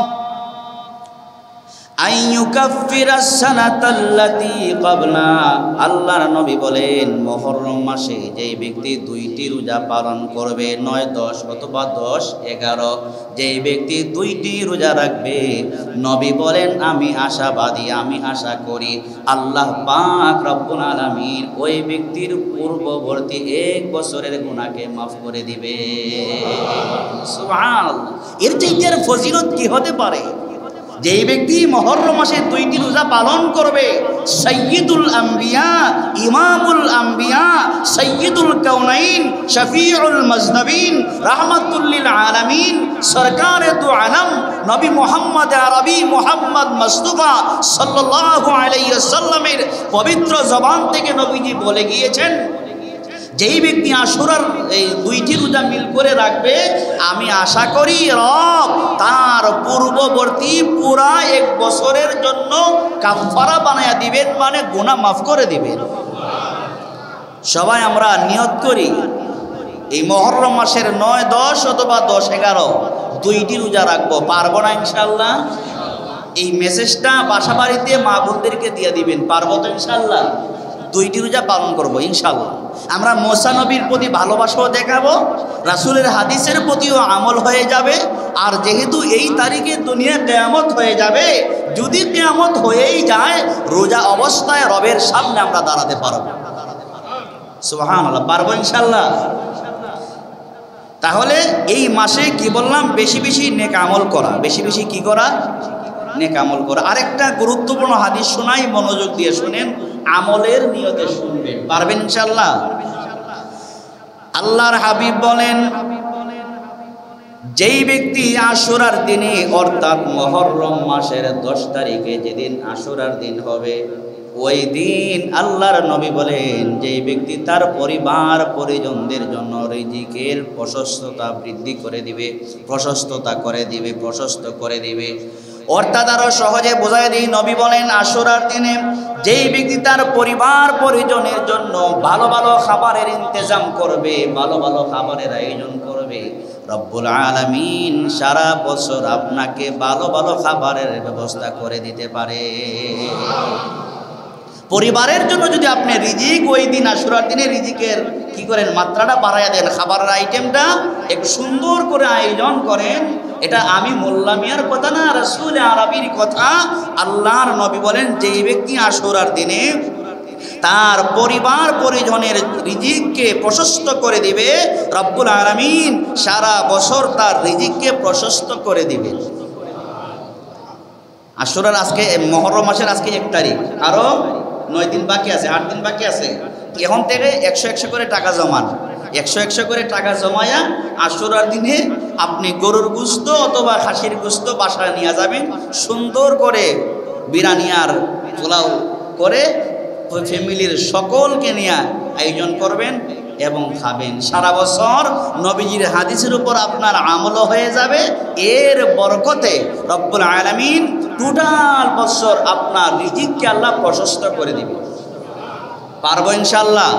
আইয়ুকাফিরাস সানাতাল্লাতী ক্বাবলা। আল্লাহর নবী বলেন, মুহররম মাসে যেই ব্যক্তি 2টি রোজা পালন করবে, 9, 10 অথবা 10, 11, যেই ব্যক্তি 2টি রোজা রাখবে, নবী বলেন আমি আশাবাদী, আমি আশা করি আল্লাহ পাক রব্বুল আলামিন ওই ব্যক্তির পূর্ববর্তী 1 বছরের গুনাহকে মাফ করে দিবে। সুবহানাল্লাহ। এর চাইতে আর ফজিলত কি হতে পারে? যেই ব্যক্তি মুহররম মাসে 2টি রোজা পালন করবে, সাইয়্যিদুল আম্বিয়া, ইমামুল আম্বিয়া, সাইয়্যিদুল কাউনাইন, শফিউল মুজনবিন, রাহমাতুল লিল আলামিন, সরকারে দু আলম নবী মুহাম্মদ আরবি মুহাম্মদ মুস্তাফা সাল্লাল্লাহু আলাইহি ওয়াসাল্লামের পবিত্র জবান থেকে নবীজি বলে গিয়েছেন, যেই ব্যক্তি আশুরার এই 2টি রোজা মিল করে রাখবে, আমি আশা করি রব তার পূর্ববর্তী পুরা 1 বছরের জন্য কাফারা বানায়া দিবেন, মানে গুনাহ মাফ করে দিবেন। সবাই আমরা নিয়ত করি এই মুহররম মাসের 9, 10 অথবা 10, 11 2টি রোজা রাখবো। পারবো না ইনশাআল্লাহ? এই মেসেজটা বাসা বাড়িতে মা বোনদেরকে দিয়ে দিবেন। পারবো তো ইনশাআল্লাহ? 2টি রোজা পালন করবো ইনশাআল্লাহ। আমরা মুসা নবীর প্রতি ভালোবাসাও দেখাবো, রাসূলের হাদিসের প্রতিও আমল হয়ে যাবে। আর যেহেতু এই তারিখে দুনিয়া কিয়ামত হয়ে যাবে, যদি কিয়ামত হয়েই যায়, রোজা অবস্থায় রবের সামনে আমরা দাঁড়াতে পারবো। সুবহানাল্লাহ। পারবো ইনশাআল্লাহ? তাহলে এই মাসে কি বললাম? বেশি বেশি নেক আমল করা। বেশি বেশি কি করা? নেক আমল করা। আরেকটা গুরুত্বপূর্ণ হাদিস শোনাই, মনোযোগ দিয়ে শুনেন, আমলের নিয়তে শুনবেন। পারবেন ইনশাআল্লাহ? আল্লাহর হাবিব বলেন, যেই ব্যক্তি আশুরার দিনে অর্থাৎ মুহররম মাসের 10 তারিখে যেদিন আশুরার দিন হবে, ওই দিন আল্লাহর নবী বলেন যেই ব্যক্তি তার পরিবার পরিজনদের জন্য রিজিকের প্রশস্ততা বৃদ্ধি করে দিবে, প্রশস্ততা করে দিবে, প্রশস্ত করে দিবে। অর্থাৎ আরো সহজে বোঝায় দিই, নবী বলেন আশুরার দিনে যেই ব্যক্তি তার পরিবার পরিজনের জন্য ভালো ভালো খাবারের ইন্তজাম করবে, ভালো ভালো খাবারের আয়োজন করবে, রব্বুল আলামিন সারা বছর আপনাকে ভালো ভালো খাবারের ব্যবস্থা করে দিতে পারে। পরিবারের জন্য যদি আপনি রিজিক ওই দিন আশুরার দিনে রিজিকের কি করেন, মাত্রাটা বাড়াইয়া দেন, খাবারের আইটেমটা একটু সুন্দর করে আয়োজন করেন, এটা আমি মোল্লা মিয়ার কথা না, রাসূল আরবির কথা। আল্লাহর নবী বলেন যেই ব্যক্তি আশুরার দিনে তার পরিবার পরিজনের রিজিককে প্রশস্ত করে দিবে, রব্বুল আলামিন সারা বছর তার রিজিককে প্রশস্ত করে দিবে। আশুরার আজকে মুহররম মাসের আজকে 1 তারিখ, আরো 9 দিন বাকি আছে, 8 দিন বাকি আছে। এখন থেকে 100 করে টাকা জমান, 100 করে টাকা জমায়া আশুরার দিনে আপনি গরুর গোশত অথবা খাসির গোশত বাসায় নিয়ে যাবেন, সুন্দর করে বিরিয়ানি আর পোলাও করে ফ্যামিলির সকলকে নিয়ে আয়োজন করবেন এবং খাবেন। সারা বছর নবীজির হাদিসের উপর আপনার আমল হয়ে যাবে, এর বরকতে রব্বুল আলামিন টোটাল বছর আপনার রিজিককে আল্লাহ প্রশস্ত করে দিবে। পারবো ইনশাআল্লাহ।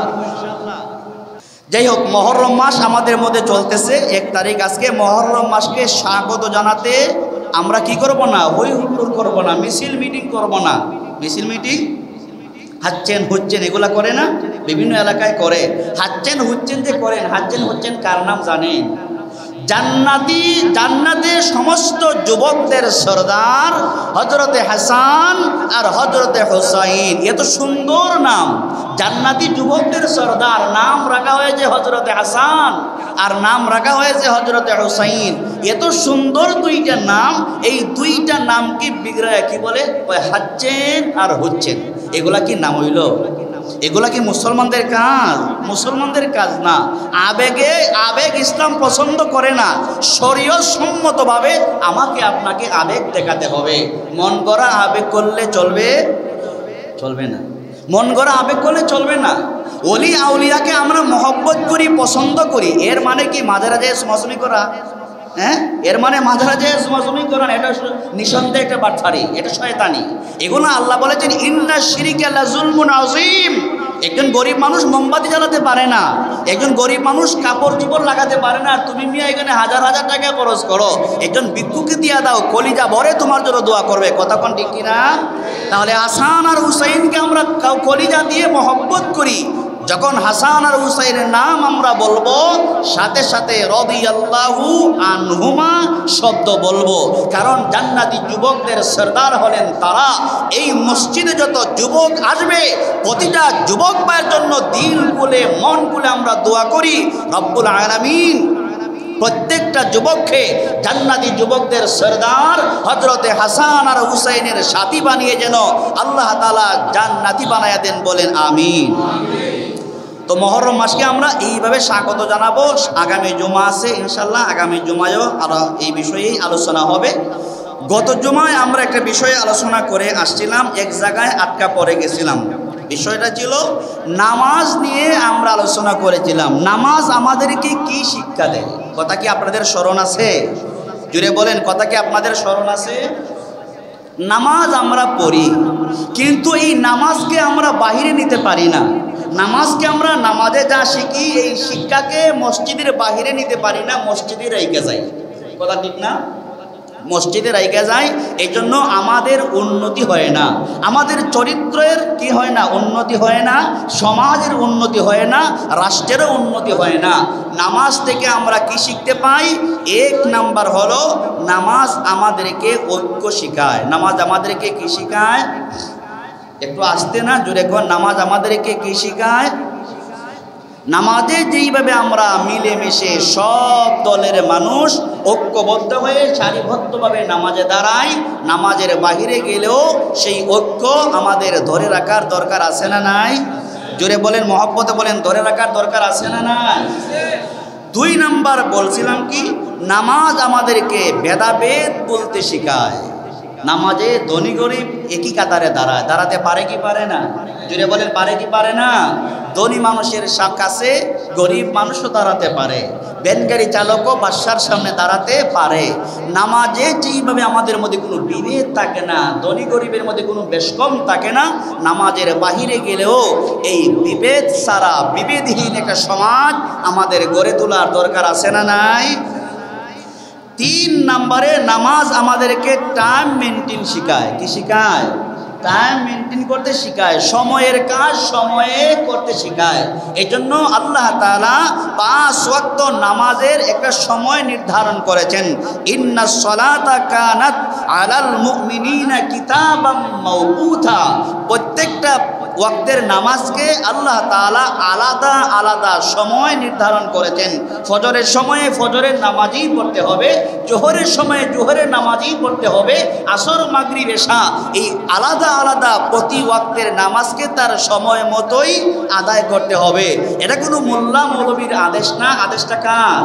যাই হোক, মুহররম মাস আমাদের মধ্যে চলতেছে, 1 তারিখ আজকে। মুহররম মাসকে স্বাগত জানাতে আমরা কি করব না, হই হুল্লোড় করব না, মিছিল মিটিং করব না। মিছিল মিটিং হাচ্ছেন হচ্ছেন এগুলা করে না, বিভিন্ন এলাকায় করে। হাচ্ছেন হচ্ছেন যে করেন, হাচ্ছেন হচ্ছেন কার নাম জানেন? জান্নাতের সমস্ত যুবকদের সরদার হযরতে হাসান আর হযরতে হুসাইন। এত সুন্দর নাম, জান্নাতি যুবকদের সরদার, নাম রাখা হয়েছে হযরতে হাসান আর নাম রাখা হয়েছে হযরতে হুসাইন। এত সুন্দর দুইটা নাম, এই দুইটা নাম কি বিগ্রহ কি বলে, হাচ্ছেন আর হচ্ছেন। এগুলা কি নাম হইল? এগুলা কি মুসলমানদের কাজ? মুসলমানদের কাজ না। আবেগ ইসলাম পছন্দ করে না। শরীয়ত সম্মতভাবে আমাকে আপনাকে আবেগ দেখাতে হবে। মন গড়া আবেগ করলে চলবে? চলবে না। মন গড়া আবেগ করলে চলবে না। ওলি আউলিয়াকে আমরা মহব্বত করি, পছন্দ করি, এর মানে কি মাজারে যেয়ে সুমাসুমি করা? হ্যাঁ, এর মানে মাজারে যেয়ে সুমাসুমি করা এটা নিঃসন্দেহে একটা বাটফারি, এটা শয়তানি। এগুলো আল্লাহ বলেছেন ইন্না শিরকা লাযুলমুন আযীম। একজন গরিব মানুষ মোমবাতি জ্বালাতে পারে না, একজন গরিব মানুষ কাপড় চোপড় লাগাতে পারে না, আর তুমি মিয়া এখানে হাজার হাজার টাকা খরচ করো। একজন ভিক্ষুকে দিয়া দাও, কলিজা ভরে তোমার জন্য দোয়া করবে। কথা কোন ঠিক কিনা? তাহলে হাসান আর হুসাইনকে আমরা কলিজা দিয়ে মহব্বত করি। যখন হাসান আর হুসাইনের নাম আমরা বলবো, সাথে সাথে রাদিয়াল্লাহু আনহুমা শব্দ বলবো, কারণ জান্নাতি যুবকদের সরদার হলেন তারা। এই মসজিদে যত যুবক আসবে, প্রতিটা যুবক ভাইয়ের জন্য দিল খুলে মন খুলে আমরা দোয়া করি, রব্বুল আলামিন প্রত্যেকটা যুবককে জান্নাতি যুবকদের সরদার হযরতে হাসান আর হুসাইনের সাথী বানিয়ে যেন আল্লাহ তাআলা জান্নাতি বানায়া দেন, বলেন আমিন। তো মুহররম মাসকে আমরা এইভাবে স্বাগত জানাবো। আগামী জুমা আছে ইনশাল্লাহ, আগামী জুমায়ও আরো এই বিষয়েই আলোচনা হবে। গত জুমায় আমরা একটা বিষয়ে আলোচনা করে আসছিলাম, এক জায়গায় আটকা পড়ে গেছিলাম। বিষয়টা ছিল নামাজ নিয়ে আমরা আলোচনা করেছিলাম। নামাজ আমাদেরকে কি শিক্ষা দেয়? কথা কি আপনাদের স্মরণ আছে? জুড়ে বলেন, কথা কি আপনাদের স্মরণ আছে? নামাজ আমরা পড়ি, কিন্তু এই নামাজকে আমরা বাহিরে নিতে পারি না। নামাজকে আমরা নামাজে যা শিখি, এই শিক্ষাকে মসজিদের বাহিরে নিতে পারি না, মসজিদে রেখে যাই। কথা ঠিক না? মসজিদে রেখে যায়, এই জন্য আমাদের উন্নতি হয় না, আমাদের চরিত্রের কি হয় না, উন্নতি হয় না, সমাজের উন্নতি হয় না, রাষ্ট্রেরও উন্নতি হয় না। নামাজ থেকে আমরা কি শিখতে পাই? 1 নাম্বার হলো নামাজ আমাদেরকে ঐক্য শিখায়। নামাজ আমাদেরকে কি শিখায়? একটু আসতে না, জোরে কোন, নামাজ আমাদেরকে কি শিখায়? নামাজে যেইভাবে আমরা মিলেমিশে সব দলের মানুষ ঐক্যবদ্ধ হয়ে সারিবদ্ধভাবে নামাজে দাঁড়াই, নামাজের বাহিরে গেলেও সেই ঐক্য আমাদের ধরে রাখার দরকার আছে না নাই? জোরে বলেন, মহব্বতে বলেন, ধরে রাখার দরকার আছে না নাই? 2 নাম্বার বলছিলাম কি, নামাজ আমাদেরকে ভেদাভেদ বলতে শেখায়। নামাজে ধনী গরিব একই কাতারে দাঁড়াতে পারে কি পারে না? জুড়ে বলেন, পারে কি পারে না? ধনী মানুষের কাছে গরিব মানুষও দাঁড়াতে পারে, ভ্যানগাড়ি চালকও বাদশার সামনে দাঁড়াতে পারে। নামাজে যেইভাবে আমাদের মধ্যে কোনো বিভেদ থাকে না, ধনী গরিবের মধ্যে কোনো বেশকম থাকে না, নামাজের বাহিরে গেলেও এই বিভেদ ছাড়া বিভেদহীন একটা সমাজ আমাদের গড়ে তোলার দরকার আছে না নাই? 3 নম্বরে নামাজ আমাদেরকে টাইম মেনটেন শেখায়। কি শেখায়? টাইম মেনটেন করতে শেখায়, সময়ের কাজ সময়ে করতে শেখায়। এই জন্য আল্লাহ তাআলা 5 ওয়াক্ত নামাজের একটা সময় নির্ধারণ করেছেন। ইন্নাস সালাতা কানাত আলাল মুমিনিনা কিতাবাম মাওকুতা। প্রত্যেকটা ওয়াক্তের নামাজকে আল্লাহ তাআলা আলাদা আলাদা সময় নির্ধারণ করেছেন। ফজরের সময়ে ফজরের নামাজই পড়তে হবে, জোহরের সময়ে জোহরের নামাজই পড়তে হবে, আসর মাগরিব এশা এই আলাদা আলাদা প্রতি ওয়াক্তের নামাজকে তার সময় মতোই আদায় করতে হবে। এটা কোনো মোল্লা মৌলবীর আদেশ না, আদেশটা কার?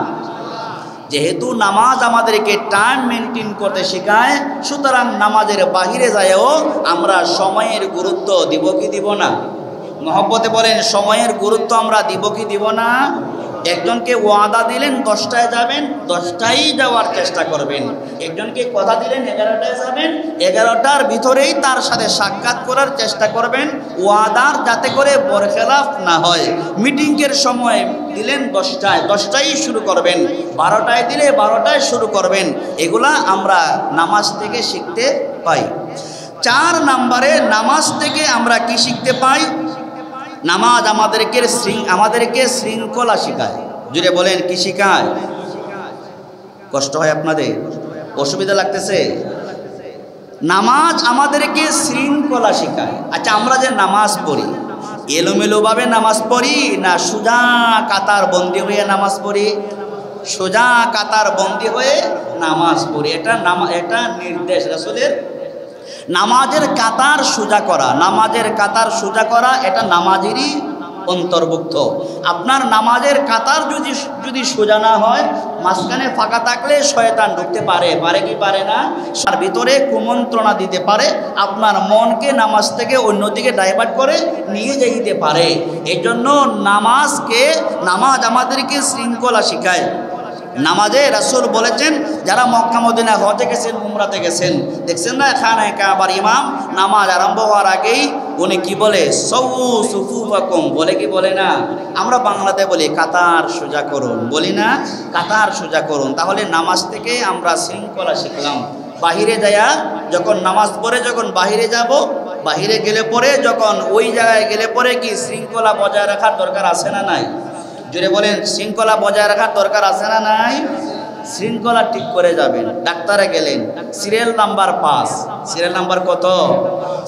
যেহেতু নামাজ আমাদেরকে টাইম মেনটেন করতে শেখায়, সুতরাং নামাজের বাহিরে যায়ও আমরা সময়ের গুরুত্ব দিব কি দিব না? মহব্বতে বলেন, সময়ের গুরুত্ব আমরা দিব কি দিব না? একজনকে ওয়াদা দিলেন 10টায় যাবেন, 10টায় যাওয়ার চেষ্টা করবেন। একজনকে কথা দিলেন 11টায় যাবেন, 11টার ভিতরেই তার সাথে সাক্ষাৎ করার চেষ্টা করবেন, ওয়াদার যাতে করে বরখেলাফ না হয়। মিটিংয়ের সময় দিলেন 10টায়, 10টায় শুরু করবেন, 12টায় দিলে 12টায় শুরু করবেন। এগুলা আমরা নামাজ থেকে শিখতে পাই। 4 নম্বরে নামাজ থেকে আমরা কি শিখতে পাই? নামাজ আমাদেরকে শৃঙ্খলা শেখায়। জুড়ে বলেন, কি শেখায়? কষ্ট হয় আপনাদের? অসুবিধা লাগতেছে? নামাজ আমাদেরকে শৃঙ্খলা শেখায়। আচ্ছা, আমরা যে নামাজ পড়ি, এলোমেলোভাবে নামাজ পড়ি না সোজা কাতার বন্দি হয়ে নামাজ পড়ি? সোজা কাতার বন্দি হয়ে নামাজ পড়ি। এটা নির্দেশ রাসূলের। নামাজের কাতার সোজা করা, নামাজের কাতার সোজা করা এটা নামাজেরই অন্তর্ভুক্ত। আপনার নামাজের কাতার যদি সোজা না হয়, মাঝখানে ফাঁকা থাকলে শয়তান ঢুকতে পারে কি পারে না? তার ভিতরে কুমন্ত্রণা দিতে পারে, আপনার মনকে নামাজ থেকে অন্যদিকে ডাইভার্ট করে নিয়ে যেতে পারে। এই জন্য নামাজ আমাদেরকে শৃঙ্খলা শেখায়। নামাজে রাসূল বলেছেন, যারা মক্কা মদিনা হজে গেছেন, উমরাতে গেছেন, দেখছেন না খানায় কাবার ইমাম নামাজ আরম্ভ হওয়ার আগেই উনি কি বলে? সাউ সুফুফাকুম বলে কি বলে না? আমরা বাংলাতে বলি কাতার সোজা করুন, বলি না? কাতার সোজা করুন। তাহলে নামাজ থেকে আমরা শৃঙ্খলা শিখলাম। বাহিরে যায়া যখন নামাজ পড়ে যখন বাহিরে যাব, বাহিরে গেলে পরে যখন ওই জায়গায় গেলে পরে কি শৃঙ্খলা বজায় রাখার দরকার আছে না নাই? জুড়ে বলেন, শৃঙ্খলা বজায় রাখার দরকার আছে না নাই? শৃঙ্খলা ঠিক করে যাবেন। ডাক্তারে গেলেন, সিরিয়াল নাম্বার 5, সিরিয়াল নাম্বার কত?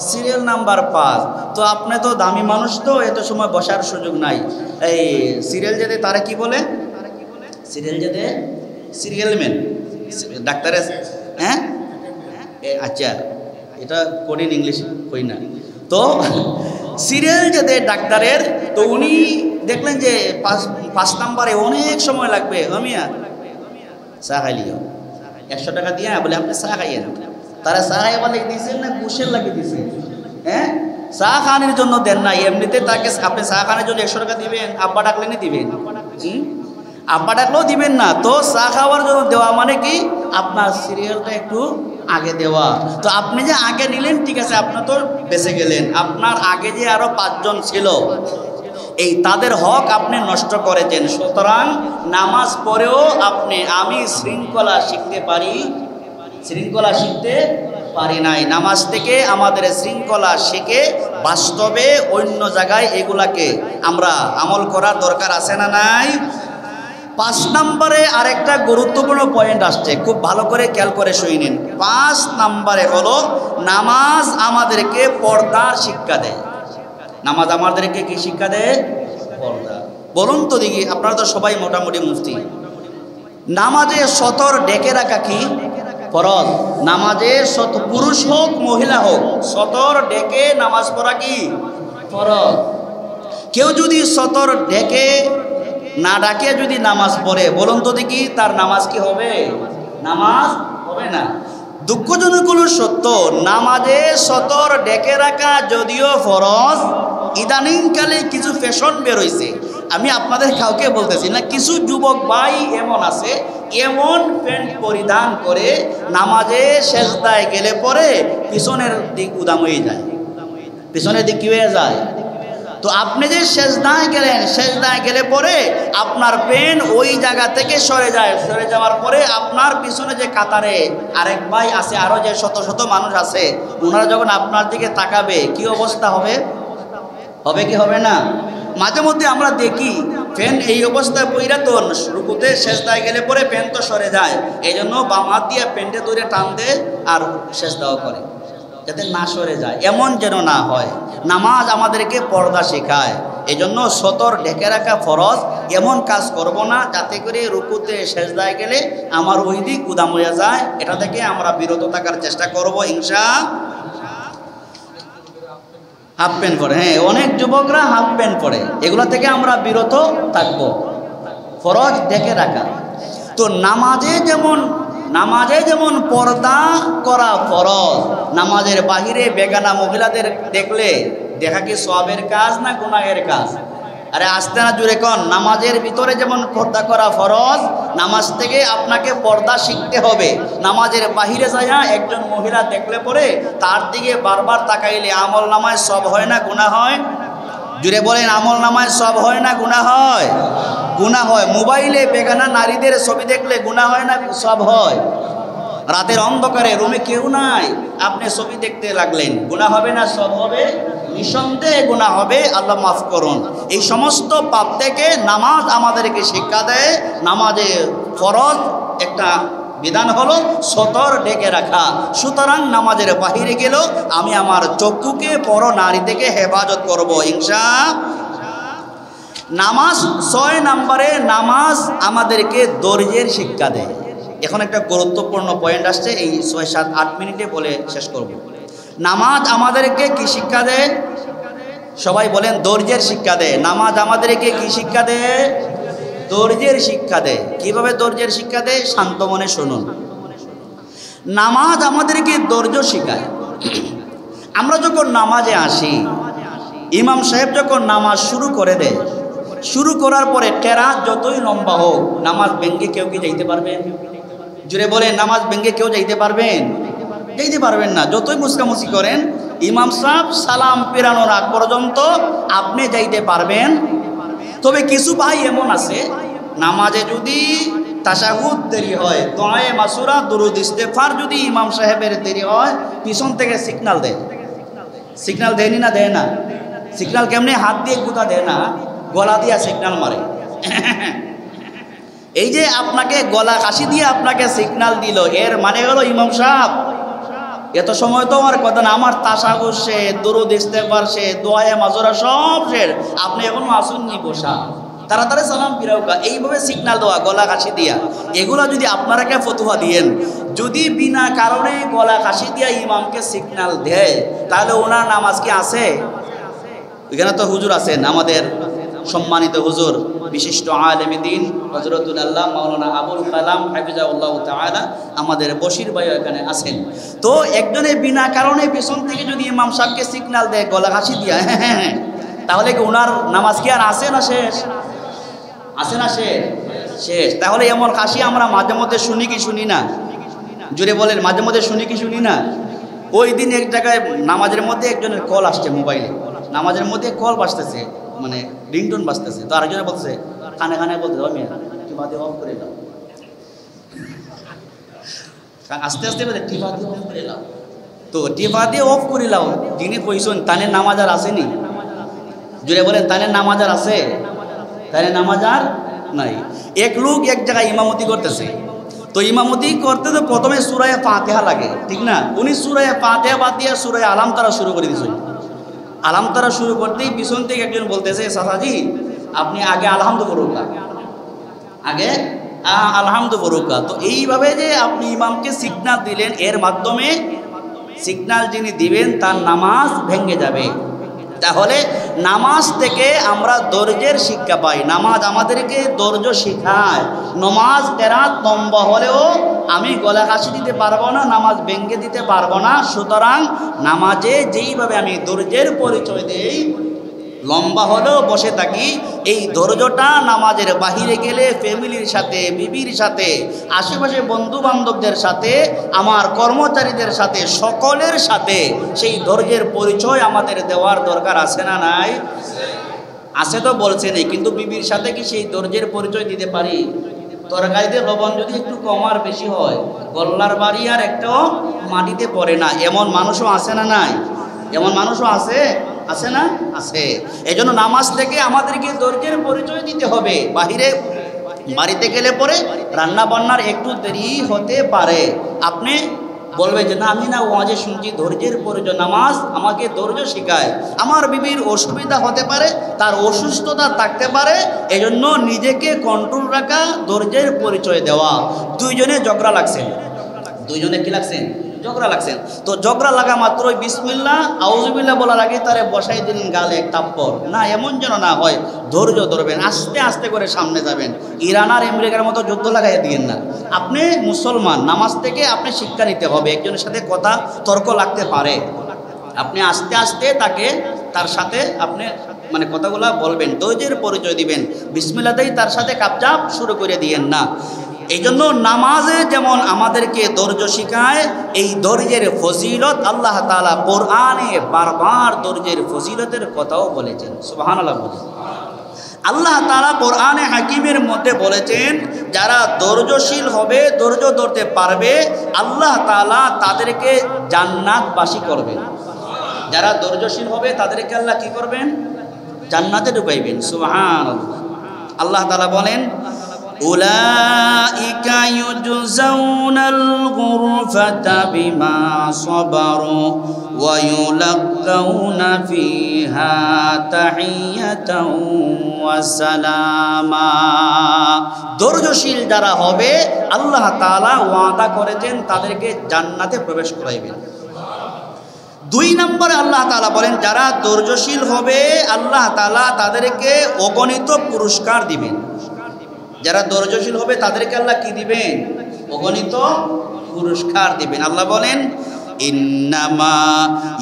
Serial number 5। তো আপনি তো দামি মানুষ, তো এত সময় বসার সুযোগ নাই। এই সিরিয়াল যেতে তারা কি বলে? সিরিয়াল যেতে সিরিয়ালম্যান ডাক্তারে, হ্যাঁ? আচ্ছা, এটা কঠিন ইংলিশ কই না তো। সিরিয়াল যেতে ডাক্তারের, তো উনি দেখলেন যে 5 নম্বরে অনেক সময় লাগবে। আমিয়া চা খাইলিও 100 টাকা দিয়ে বলে আপনি চা খাইয়েন। তারা চা খাইবা লাগিয়ে দিয়েছেন না কুশের লাগিয়ে দিয়েছেন? হ্যাঁ, চা খাওয়ানোর জন্য দেন না, এমনিতে তাকে আপনি চা খাওয়ানোর জন্য 100 টাকা দিবেন, আব্বা ডাকলেনি দিবেন, আব্বা ডাকলেও দিবেন না। তো চা খাওয়ার জন্য দেওয়া মানে কি? আপনার সিরিয়ালটা একটু আগে দেওয়া। তো আপনি যে আগে নিলেন ঠিক আছে, আপনার তো বেঁচে গেলেন। আপনার আগে যে আরো 5 জন ছিল, এই তাদের হক আপনি নষ্ট করেছেন। সুতরাং নামাজ পড়েও আমি শৃঙ্খলা শিখতে পারি নাই। নামাজ থেকে আমাদের শৃঙ্খলা শিখে বাস্তবে অন্য জায়গায় এগুলাকে আমরা আমল করার দরকার আছে না নাই? 5 নম্বরে আরেকটা গুরুত্বপূর্ণ পয়েন্ট আসছে, খুব ভালো করে খেয়াল করে শুনেন। 5 নম্বরে হলো নামাজ আমাদেরকে পর্দার শিক্ষা দেয়। নামাজ আমাদেরকে কি শিক্ষা দেয়? পর্দা। বলুন তো দেখি, আপনারা তো সবাই মোটামুটি মুফতি। নামাজে সতর ডেকে রাখা কি ফরজ? নামাজে পুরুষ হোক মহিলা হোক, সতর ডেকে নামাজ পড়া কি ফরজ? কেউ যদি সতর ডেকে না ডাকিয়ে যদি নামাজ পড়ে, বলুন তো দেখি তার নামাজ কি হবে? নামাজ হবে না। দুঃখজনক হলো সত্য, নামাজে সতর ডেকে রাখা যদিও ফরজ, ইদানিংকালে কিছু ফ্যাশন বেরোইছে। আমি আপনাদের কাউকে বলতেছি না, কিছু যুবক ভাই এমন আছে, এমন প্যান্ট পরিধান করে নামাজে সেজদায় গেলে পরে পিছনের দিক উদাম হয়ে যায়। পিছনের দিক কি হয়ে যায়? তো আপনি যে সেজদায় গেলেন, সেজদায় গেলে পরে আপনার পেন ওই জায়গা থেকে সরে যায়। সরে যাওয়ার পরে আপনার পিছনে যে কাতারে আরেক ভাই আছে, আরো যে শত শত মানুষ আছে, ওনারা যখন আপনার দিকে তাকাবে কি অবস্থা হবে? হবে কি হবে না? মাঝে মধ্যে আমরা দেখি ফ্যান এই অবস্থায় পইরা তো রুকুতে সেজদায় গেলে পরে প্যান তো সরে যায়, এই জন্য বাম হাত দিয়ে প্যান্টে ধরে টান দেয় আর সেজদাও করে যাতে না সরে যায়। এমন যেন না হয়। নামাজ আমাদেরকে পর্দা শেখায়, এই জন্য সতর ঢেকে রাখা ফরজ। এমন কাজ করব না যাতে করে রুকুতে সেজদায় গেলে আমার ওই দিক উদাম হয়ে যায়। এটা থেকে আমরা বিরত থাকার চেষ্টা করব ইনশাআল্লাহ। হাফ প্যান্ট পরে, হ্যাঁ অনেক যুবকরা হাফ প্যান্ট পরে, এগুলো থেকে আমরা বিরত থাকব। ফরজ ঢেকে রাখা। তো নামাজে যেমন পর্দা করা ফরজ, নামাজের বাহিরে বেগানা মহিলাদের দেখলে দেখা কি সওয়াবের কাজ না গুনাহের কাজ? আরে আস্তে না জুড়ে কোন। নামাজের ভিতরে যেমন পর্দা করা ফরজ, নামাজ থেকে আপনাকে পর্দা শিখতে হবে। নামাজের বাহিরে যাইয়া একজন মহিলা দেখলে পরে তার দিকে বারবার তাকাইলে আমল নামায় সব হয় না গুনাহ হয়? জুড়ে বলেন, আমল নামায় সব হয় না গুনাহ হয়? গুনাহ হয়। মোবাইলে বেগানা নারীদের ছবি দেখলে গুনাহ হয় না সব হয়? রাতের অন্ধকারে রুমে কেউ নাই, আপনি ছবি দেখতে লাগলেন, গুনাহ হবে না সব হবে? নিঃসন্দেহে গুনাহ হবে। আল্লাহ মাফ করুন। এই সমস্ত পাপ থেকে নামাজ আমাদেরকে শিক্ষা দেয়। নামাজে ফরজ একটা বিধান হলো সতর ডেকে রাখা। সুতরাং নামাজের বাহিরে গেলেও আমি আমার চক্ষুকে পর নারী থেকে হেফাজত করব ইনশাআল্লাহ। নামাজ 6 নম্বরে, নামাজ আমাদেরকে ধৈর্যের শিক্ষা দেয়। এখন একটা গুরুত্বপূর্ণ পয়েন্ট আসছে, এই 6, 7, 8 মিনিটে বলে শেষ করব। নামাজ আমাদেরকে কি শিক্ষা দেয়? সবাই বলেন, ধৈর্যের শিক্ষা দেয়। নামাজ আমাদেরকে কি শিক্ষা দেয়? ধৈর্যের শিক্ষা দেয়। কিভাবে ধৈর্যের শিক্ষা দেয়? শান্ত মনে শুনুন। নামাজ আমাদেরকে ধৈর্য শেখায়। আমরা যখন নামাজে আসি, ইমাম সাহেব যখন নামাজ শুরু করে দেয়, শুরু করার পরে কেরাত যতই লম্বা হোক, নামাজ ভেঙ্গে কেউ কি যাইতে পারবেন? জুড়ে বলেন, নামাজ ভেঙ্গে কেউ যাইতে পারবেন? যাইতে পারবেন না। যতই মুসকামুসি করেন, ইমাম সাহেব সালাম পেরানোর আগ পর্যন্ত আপনি যাইতে পারবেন। তবে কিছু ভাই এমন আছে, নামাজে যদি তাশাহুদ দেরি হয়, দোয়ায়ে মাসুরা দুরুদ ইস্তেগফার যদি ইমাম সাহেবের দেরি হয়, পিছন থেকে সিগন্যাল দেয়। সিগন্যাল দেয়নি না? দেয় না? সিগন্যাল কেমনে? হাত দিয়ে গুতা দেয় না, গলা দিয়ে সিগন্যাল মারে। এই যে আপনাকে গলা কাশি দিয়ে আপনাকে সিগন্যাল দিল, এর মানে হলো ইমাম সাহেব এত সময় তো আমার কথা না, আমার তাশাহুদ শেষ, দুরুদ ইস্তেগফার শেষ, দোয়ায়ে মাসুরা সব শেষ, আপনি এখনো আসুননি, বসা, তাড়াতাড়ি সালাম ফিরাউকা। এইভাবে সিগন্যাল দেওয়া, গলা কাশি দিয়া, এগুলা যদি আপনারা কে ফতুয়া দিয়েন, যদি বিনা কারণে গলা কাশি দিয়া ইমামকে সিগন্যাল দেয়, তাহলে ওনার নামাজ কি আছে? এখানে তো হুজুর আছেন, আমাদের সম্মানিত হুজুর, বিশিষ্ট আলেম দ্বীন হযরতুল আল্লাহ মাওলানা আবুল কালাম হাফিজাহুল্লাহ তাআলা, আমাদের বশির ভাই এখানে আছেন। তো একজনে বিনা কারণে পেছন থেকে যদি ইমাম সাহেবকে সিগন্যাল দেয় গলা কাশি দিয়া, তাহলে কি ওনার নামাজ কি আর আছে না শেষ? আছে না শেষ? শেষ। তাহলে এমন কাশি আমরা মাঝে মধ্যে শুনি কি শুনি না? জুড়ে বলেন, মাঝে মধ্যে শুনি কি শুনি না? ওই দিন এক জায়গায় নামাজের মধ্যে একজনের কল আসছে মোবাইলে, নামাজের মধ্যে কল বাজতেছে, মানে রিংটোন বাজতেছে। তো আরেকজনে বলতেছে, কানে কানে বলতে টিপাতে অফ করে দাও, আস্তে আস্তে বলে টিপাতে অফ করে দাও। তো টিপাতে অফ করে দাও, যিনি কইছেন তানের নামাজ আর আসেনি? জুড়ে বলেন, তানের নামাজ আর আছে? তানের নামাজ আর নাই। এক লোক এক জায়গায় ইমামতি করতেছে, তো ইমামতি করতে তো প্রথমে সূরা ফাতিহা লাগে, ঠিক না? উনি সূরা ফাতিহা বাদ দিয়ে সূরা আলাম তারা শুরু করে দিয়েছেন। আলাম তারা শুরু করতেই পিছন থেকে একজন বলতেছে, চাচাজি আপনি আগে আলহামদু পড়ুকা, আগে আলহামদু পড়ুকা। তো এইভাবে যে আপনি ইমামকে সিগন্যাল দিলেন, এর মাধ্যমে সিগন্যাল যিনি দিবেন তার নামাজ ভেঙে যাবে। তাহলে নামাজ থেকে আমরা ধৈর্যের শিক্ষা পাই। নামাজ আমাদেরকে ধৈর্য শেখায়। নামাজ কেরাত লম্বা হলেও আমি গলা কাশি দিতে পারবো না, নামাজ ভেঙে দিতে পারবো না। সুতরাং নামাজে যেইভাবে আমি ধৈর্যের পরিচয় দেই, লম্বা হলেও বসে থাকি, এই ধৈর্যটা নামাজের বাহিরে গেলে ফ্যামিলির সাথে, বিবির সাথে, আশেপাশে বন্ধু বান্ধবদের সাথে, আমার কর্মচারীদের সাথে, সকলের সাথে সেই ধৈর্যের পরিচয় আমাদের দেওয়ার দরকার আছে না নাই? আছে তো বলছেনই, কিন্তু বিবির সাথে কি সেই ধৈর্যের পরিচয় দিতে পারি? তরকারিতে লবণ যদি একটু কম আর বেশি হয়, গল্লার বাড়ি আর একটাও মাটিতে পড়ে না, এমন মানুষও আছে না নাই? এমন মানুষও আছে, আছে না? আছে। এজন্য নামাজ থেকে আমাদেরকে ধৈর্যের পরিচয় দিতে হবে। বাড়িতে গেলে পরে রান্না বান্নার একটু দেরি হতে পারে, আপনি বলবে যে না আমি না ওয়াজে শুনছি ধৈর্যের পরিচয়, নামাজ আমাকে ধৈর্য শেখায়। আমার বিবির অসুবিধা হতে পারে, তার অসুস্থতা থাকতে পারে, এজন্য নিজেকে কন্ট্রোল রাখা, ধৈর্যের পরিচয় দেওয়া। দুইজনে ঝগড়া লাগছেন, দুইজনে কি লাগছেন? ঝগড়া লাগছেন। তো ঝগড়া লাগা মাত্রই বিসমিল্লাহ আউযুবিল্লাহ বলার আগে তারে বসাই দিলেন গালে এক থাপ্পড়, না, এমন যেন না হয়। ধৈর্য ধরবেন, আস্তে আস্তে করে সামনে যাবেন। ইরান আর আমেরিকার মতো যুদ্ধ লাগাই দিয়েন না। আপনি মুসলমান, নামাজ থেকে আপনি শিক্ষা নিতে হবে। একজনের সাথে কথা তর্ক লাগতে পারে, আপনি আস্তে আস্তে তার সাথে আপনি মানে কথাগুলা বলবেন, ধৈর্যের পরিচয় দিবেন। বিসমিল্লাহতেই তার সাথে কাপচাপ শুরু করে দিয়েন না। এই জন্য নামাজে যেমন আমাদেরকে ধৈর্য শেখায়, এই ধৈর্যের ফজিলত আল্লাহ তাআলা কোরআনে বারবার ধৈর্যের ফজিলতের কথাও বলেছেন। সুবহানাল্লাহ বলে আল্লাহ তাআলা কোরআনে হাকিমের মধ্যে বলেছেন, যারা ধৈর্যশীল হবে, ধৈর্য ধরতে পারবে, আল্লাহ তাআলা তাদেরকে জান্নাতবাসী করবেন। যারা ধৈর্যশীল হবে তাদেরকে আল্লাহ কি করবেন? জান্নাতে ঢুকাইবেন। সুবহানাল্লাহ। আল্লাহ তাআলা বলেন, উলাইকা ইউজজাউনাল গুরফাতা বিমা সাবারু ওয়া ইউলাক্কাউনা ফিহা তাহিয়াতাও ওয়া সালামা। ধৈর্যশীল যারা হবে আল্লাহ তাআলা ওয়াদা করেছেন তাদেরকে জান্নাতে প্রবেশ করাইবেন। দুই নম্বরে আল্লাহ তাআলা বলেন, যারা ধৈর্যশীল হবে আল্লাহ তাআলা তাদেরকে অগণিত পুরস্কার দিবেন। যারা ধৈর্যশীল হবে তাদেরকে আল্লাহ কি দিবেন? অগণিত পুরস্কার দিবেন। আল্লাহ বলেন, ইন্নামা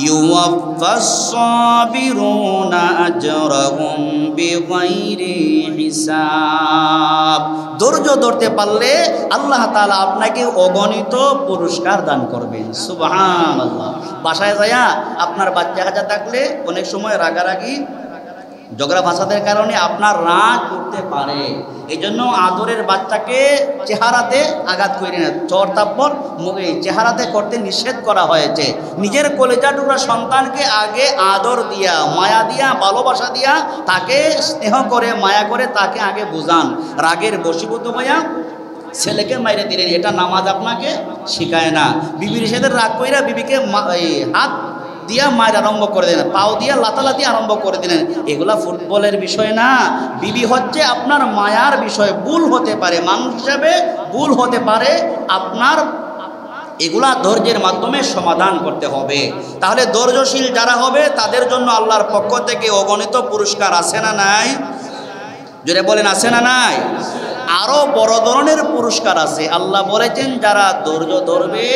ইউওয়াফাস সাবিরুনা আজরাহুম বিগাইরি হিসাব। ধৈর্য ধরতে পারলে আল্লাহ তাআলা আপনাকে অগণিত পুরস্কার দান করবেন। সুবহানাল্লাহ। বাসায় যায়া আপনার বাচ্চা কাচ্চা থাকলে অনেক সময় রাগারাগি ঝগড়া ফাসাদের কারণে আপনার রাগ করতে পারে। এই জন্য আদরের বাচ্চাকে চেহারাতে আঘাত করে না, চর তাপ্পর মুখে চেহারাতে করতে নিষেধ করা হয়েছে। নিজের কলেজা টুকরা সন্তানকে আগে আদর দিয়া, মায়া দিয়া, ভালোবাসা দিয়া, তাকে স্নেহ করে, মায়া করে তাকে আগে বুঝান। রাগের বশীভূত হইয়া ছেলেকে মাইরে দিলেন, এটা নামাজ আপনাকে শিখায় না। বিবির সাথে রাগ কইরা বিবিকে হাত দিয়া মায়ের আরম্ভ করে দিলেন, পাও দিয়া লাতালাতি আরম্ভ করে দিলেন, এগুলা ফুটবলের বিষয় না। বিবি হচ্ছে আপনার মায়ার বিষয়। ভুল হতে পারে, মানুষ হিসাবে ভুল হতে পারে, আপনার এগুলা ধৈর্যের মাধ্যমে সমাধান করতে হবে। তাহলে ধৈর্যশীল যারা হবে তাদের জন্য আল্লাহর পক্ষ থেকে অগণিত পুরস্কার আছে না নাই? জোরে বলেন, আছে না নাই? আরো বড় ধরনের পুরস্কার আছে। আল্লাহ বলেছেন যারা ধৈর্য ধরবে,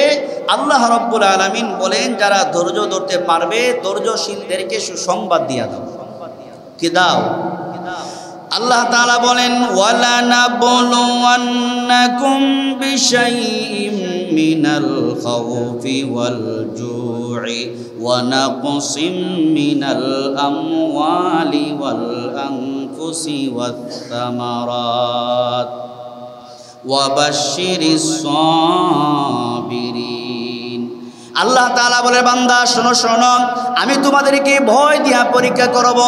আল্লাহ রাব্বুল আলামিন বলেন যারা ধৈর্য ধরতে পারবে ধৈর্যশীলদেরকে সুসংবাদ দিয়া দাও। কি দাও? আল্লাহ তাআলা বলেন, ওয়ালা নাবলুওয়ান্নাকুম বিশাইইম মিনাল খাউফি ওয়াল জু'i ওয়া নাকসিম মিনাল আমওয়ালি ওয়াল আনফুসি ওয়াত তামারাত ওয়া বাশশিরিস সাবিরিন। আল্লাহ তাআলা বলে, বান্দা শোনো শোনো, আমি তোমাদেরকে ভয় দিয়া পরীক্ষা করব,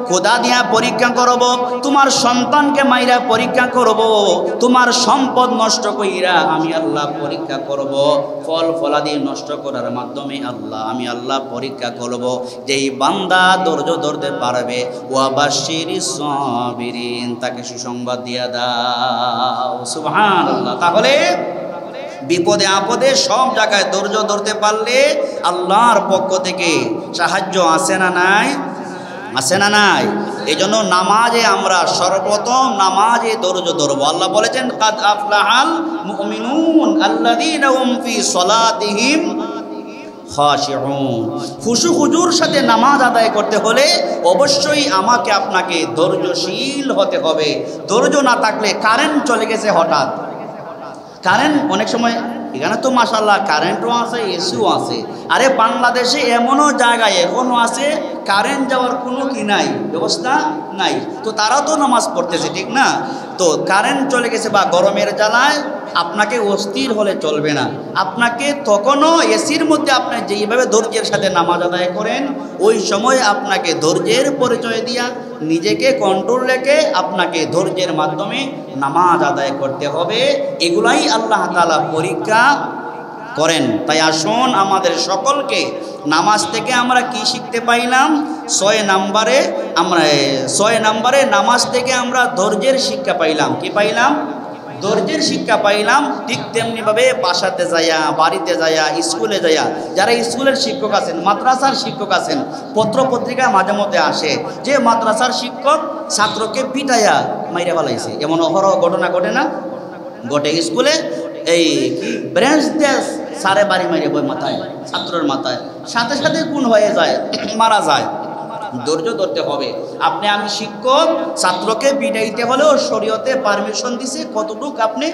ক্ষুধা দিয়া পরীক্ষা করব, তোমার সন্তানকে মাইরা পরীক্ষা করব, তোমার সম্পদ নষ্ট কইরা আমি আল্লাহ পরীক্ষা করব, ফল ফলাদি নষ্ট করার মাধ্যমে আমি আল্লাহ পরীক্ষা করব। যেই বান্দা ধৈর্য ধরতে পারবে, ওয়া বাশশিরিস সাবিরিন, তাকে সুসংবাদ দিয়া দাও। সুবহানাল্লাহ। তাহলে বিপদে আপদে সব জায়গায় ধৈর্য ধরতে পারলে আল্লাহর পক্ষ থেকে সাহায্য আছে না নাই? আছে না নাই? এই জন্য নামাজে আমরা সর্বপ্রথম নামাজে ধৈর্য ধরবো। আল্লাহ বলেছেন কাদ আফলাহাল মুমিনুন আল্লাযীনা হুম ফি সলাতিহিম খাশিউন। খুশু খুজুর সাথে নামাজ আদায় করতে হলে অবশ্যই আমাকে আপনাকে ধৈর্যশীল হতে হবে। ধৈর্য না থাকলে কারেন্ট চলে গেছে হঠাৎ, কারেন্ট অনেক সময় এখানে তো মাশাআল্লাহ কারেন্টও আছে, এসিও আছে। আরে বাংলাদেশে এমনও জায়গায় এখনও আছে কারেন্ট যাওয়ার কোনো কি নাই, ব্যবস্থা নাই, তো তারাও তো নামাজ পড়তেছে, ঠিক না? তো কারেন্ট চলে গেছে বা গরমের জ্বালায় আপনাকে অস্থির হলে চলবে না। আপনাকে তখনও এসির মধ্যে আপনি যেইভাবে ধৈর্যের সাথে নামাজ আদায় করেন ওই সময় আপনাকে ধৈর্যের পরিচয় দিয়া নিজেকে কন্ট্রোল রেখে আপনাকে ধৈর্যের মাধ্যমে নামাজ আদায় করতে হবে। এগুলাই আল্লাহ তাআলা পরীক্ষা করেন। তাই আসুন আমাদের সকলকে নামাজ থেকে আমরা কি শিখতে পাইলাম? 6 নম্বরে নামাজ থেকে আমরা ধৈর্যের শিক্ষা পাইলাম। কি পাইলাম? ধৈর্যের শিক্ষা পাইলাম। ঠিক তেমনিভাবে বাসাতে যাইয়া, বাড়িতে যাইয়া, স্কুলে যাইয়া, যারা স্কুলের শিক্ষক আছেন, মাদ্রাসার শিক্ষক আছেন, পত্র পত্রিকা মাঝে মধ্যে আসে যে মাদ্রাসার শিক্ষক ছাত্রকে পিটাইয়া মাইরা ফেলাইছে, এমন অহরহ ঘটনা ঘটে না? ঘটে। স্কুলে এই কি ব্রেঞ্চ দিয়ে সারে বাড়ি মাইরে বই মাথায়, ছাত্রের মাথায়, সাথে সাথে খুন হয়ে যায়, মারা যায়। ধৈর্য ধরতে হবে। আপনি আমি শিক্ষক, ছাত্রকে পিটাইতে হলেও শরীয়তে পারমিশন দিছে কতটুক আপনি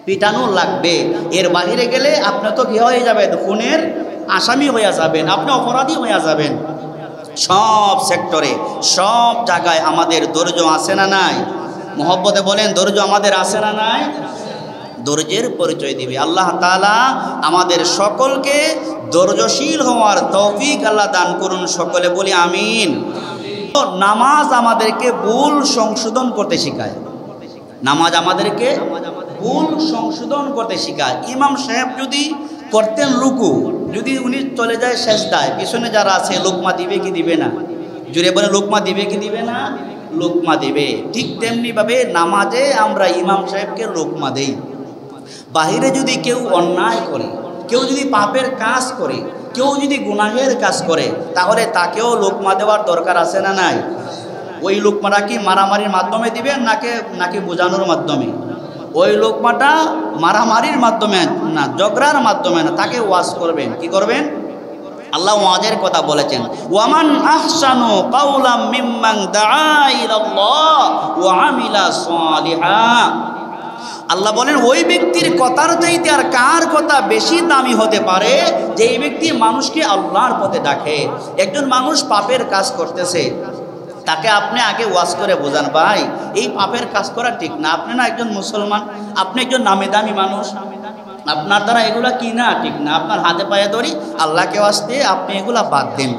পিটানো লাগবে। এর বাহিরে গেলে আপনি তো কি হয়ে যাবেন? খুনের আসামি হয়ে যাবেন, আপনি অপরাধী হয়ে যাবেন। সব সেক্টরে, সব জায়গায় আমাদের ধৈর্য আছে না নাই? মোহব্বতে বলেন ধৈর্য আমাদের আছে না নাই? ধৈর্যের পরিচয় দিবে আল্লাহ তাআলা। আমাদের সকলকে ধৈর্যশীল হওয়ার তৌফিক আল্লাহ দান করুন, সকলে বলি আমিন। নামাজ আমাদেরকে ভুল সংশোধন করতে শেখায়। নামাজ আমাদেরকে ভুল সংশোধন করতে শেখায়। ইমাম সাহেব যদি করতেন রুকু, যদি উনি চলে যায় সেজদায়, পিছনে যারা আছে লোকমা দিবে কি দিবে না? জুড়ে বলে লোকমা দিবে কি দিবে না? লোকমা দিবে। ঠিক তেমনিভাবে নামাজে আমরা ইমাম সাহেবকে লোকমা দেই। বাহিরে যদি কেউ অন্যায় করে, কেউ যদি পাপের কাজ করে, কেউ যদি গুনাহের কাজ করে, তাহলে তাকেও লোকমা দেওয়ার দরকার আছে না নাই? ওই লোকমাটা কি মারামারির মাধ্যমে দিবেন নাকি বোঝানোর মাধ্যমে? ওই লোকমাটা মারামারির মাধ্যমে না, ঝগড়ার মাধ্যমে না, তাকে ওয়াজ করবেন। কি করবেন? আল্লাহ ওয়াজের কথা বলেছেন, ওয়ামান আহসানু কাওলাম মিম্মান দাআ ইলাল্লাহ ওয়া আমিলা সালিহা। আল্লাহ বলেন ওই ব্যক্তির কথার চাইতে আর কার কথা বেশি দামি হতে পারে যে এই ব্যক্তি মানুষকে আল্লাহর পথে ডাকে। একজন মানুষ পাপের কাজ করতেছে, তাকে আপনি আগে ওয়াজ করে বোঝান, ভাই এই পাপের কাজ করা ঠিক না, আপনি না একজন মুসলমান, আপনি একজন নামি দামি মানুষ, আপনার দ্বারা এগুলা কি না ঠিক না, আপনার হাতে পায়ে ধরি, আল্লাহকে ওয়াস্তে আপনি এগুলা বাদ দেন।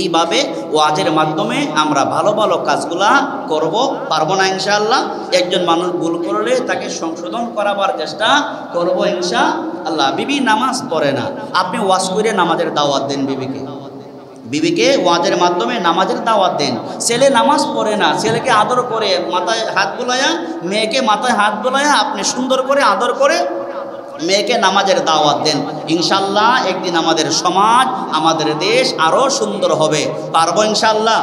এইভাবে ওয়াজের মাধ্যমে আমরা ভালো ভালো কাজগুলা করব, পারবো না ইনশাআল্লাহ? একজন মানুষ ভুল করলে তাকে সংশোধন করাবার চেষ্টা করব ইনশাআল্লাহ। বিবি নামাজ পড়ে না, আপনি ওয়াজ করে নামাজের দাওয়াত দেন বিবিকে ওয়াজের মাধ্যমে নামাজের দাওয়াত দেন। ছেলে নামাজ পড়ে না, ছেলেকে আদর করে মাথায় হাত বোলায়া, মেয়েকে মাথায় হাত বোলায়া আপনি সুন্দর করে আদর করে মেয়েকে নামাজের দাওয়াত দেন। ইনশাআল্লাহ একদিন আমাদের সমাজ, আমাদের দেশ আরও সুন্দর হবে। পারবো ইনশাআল্লাহ?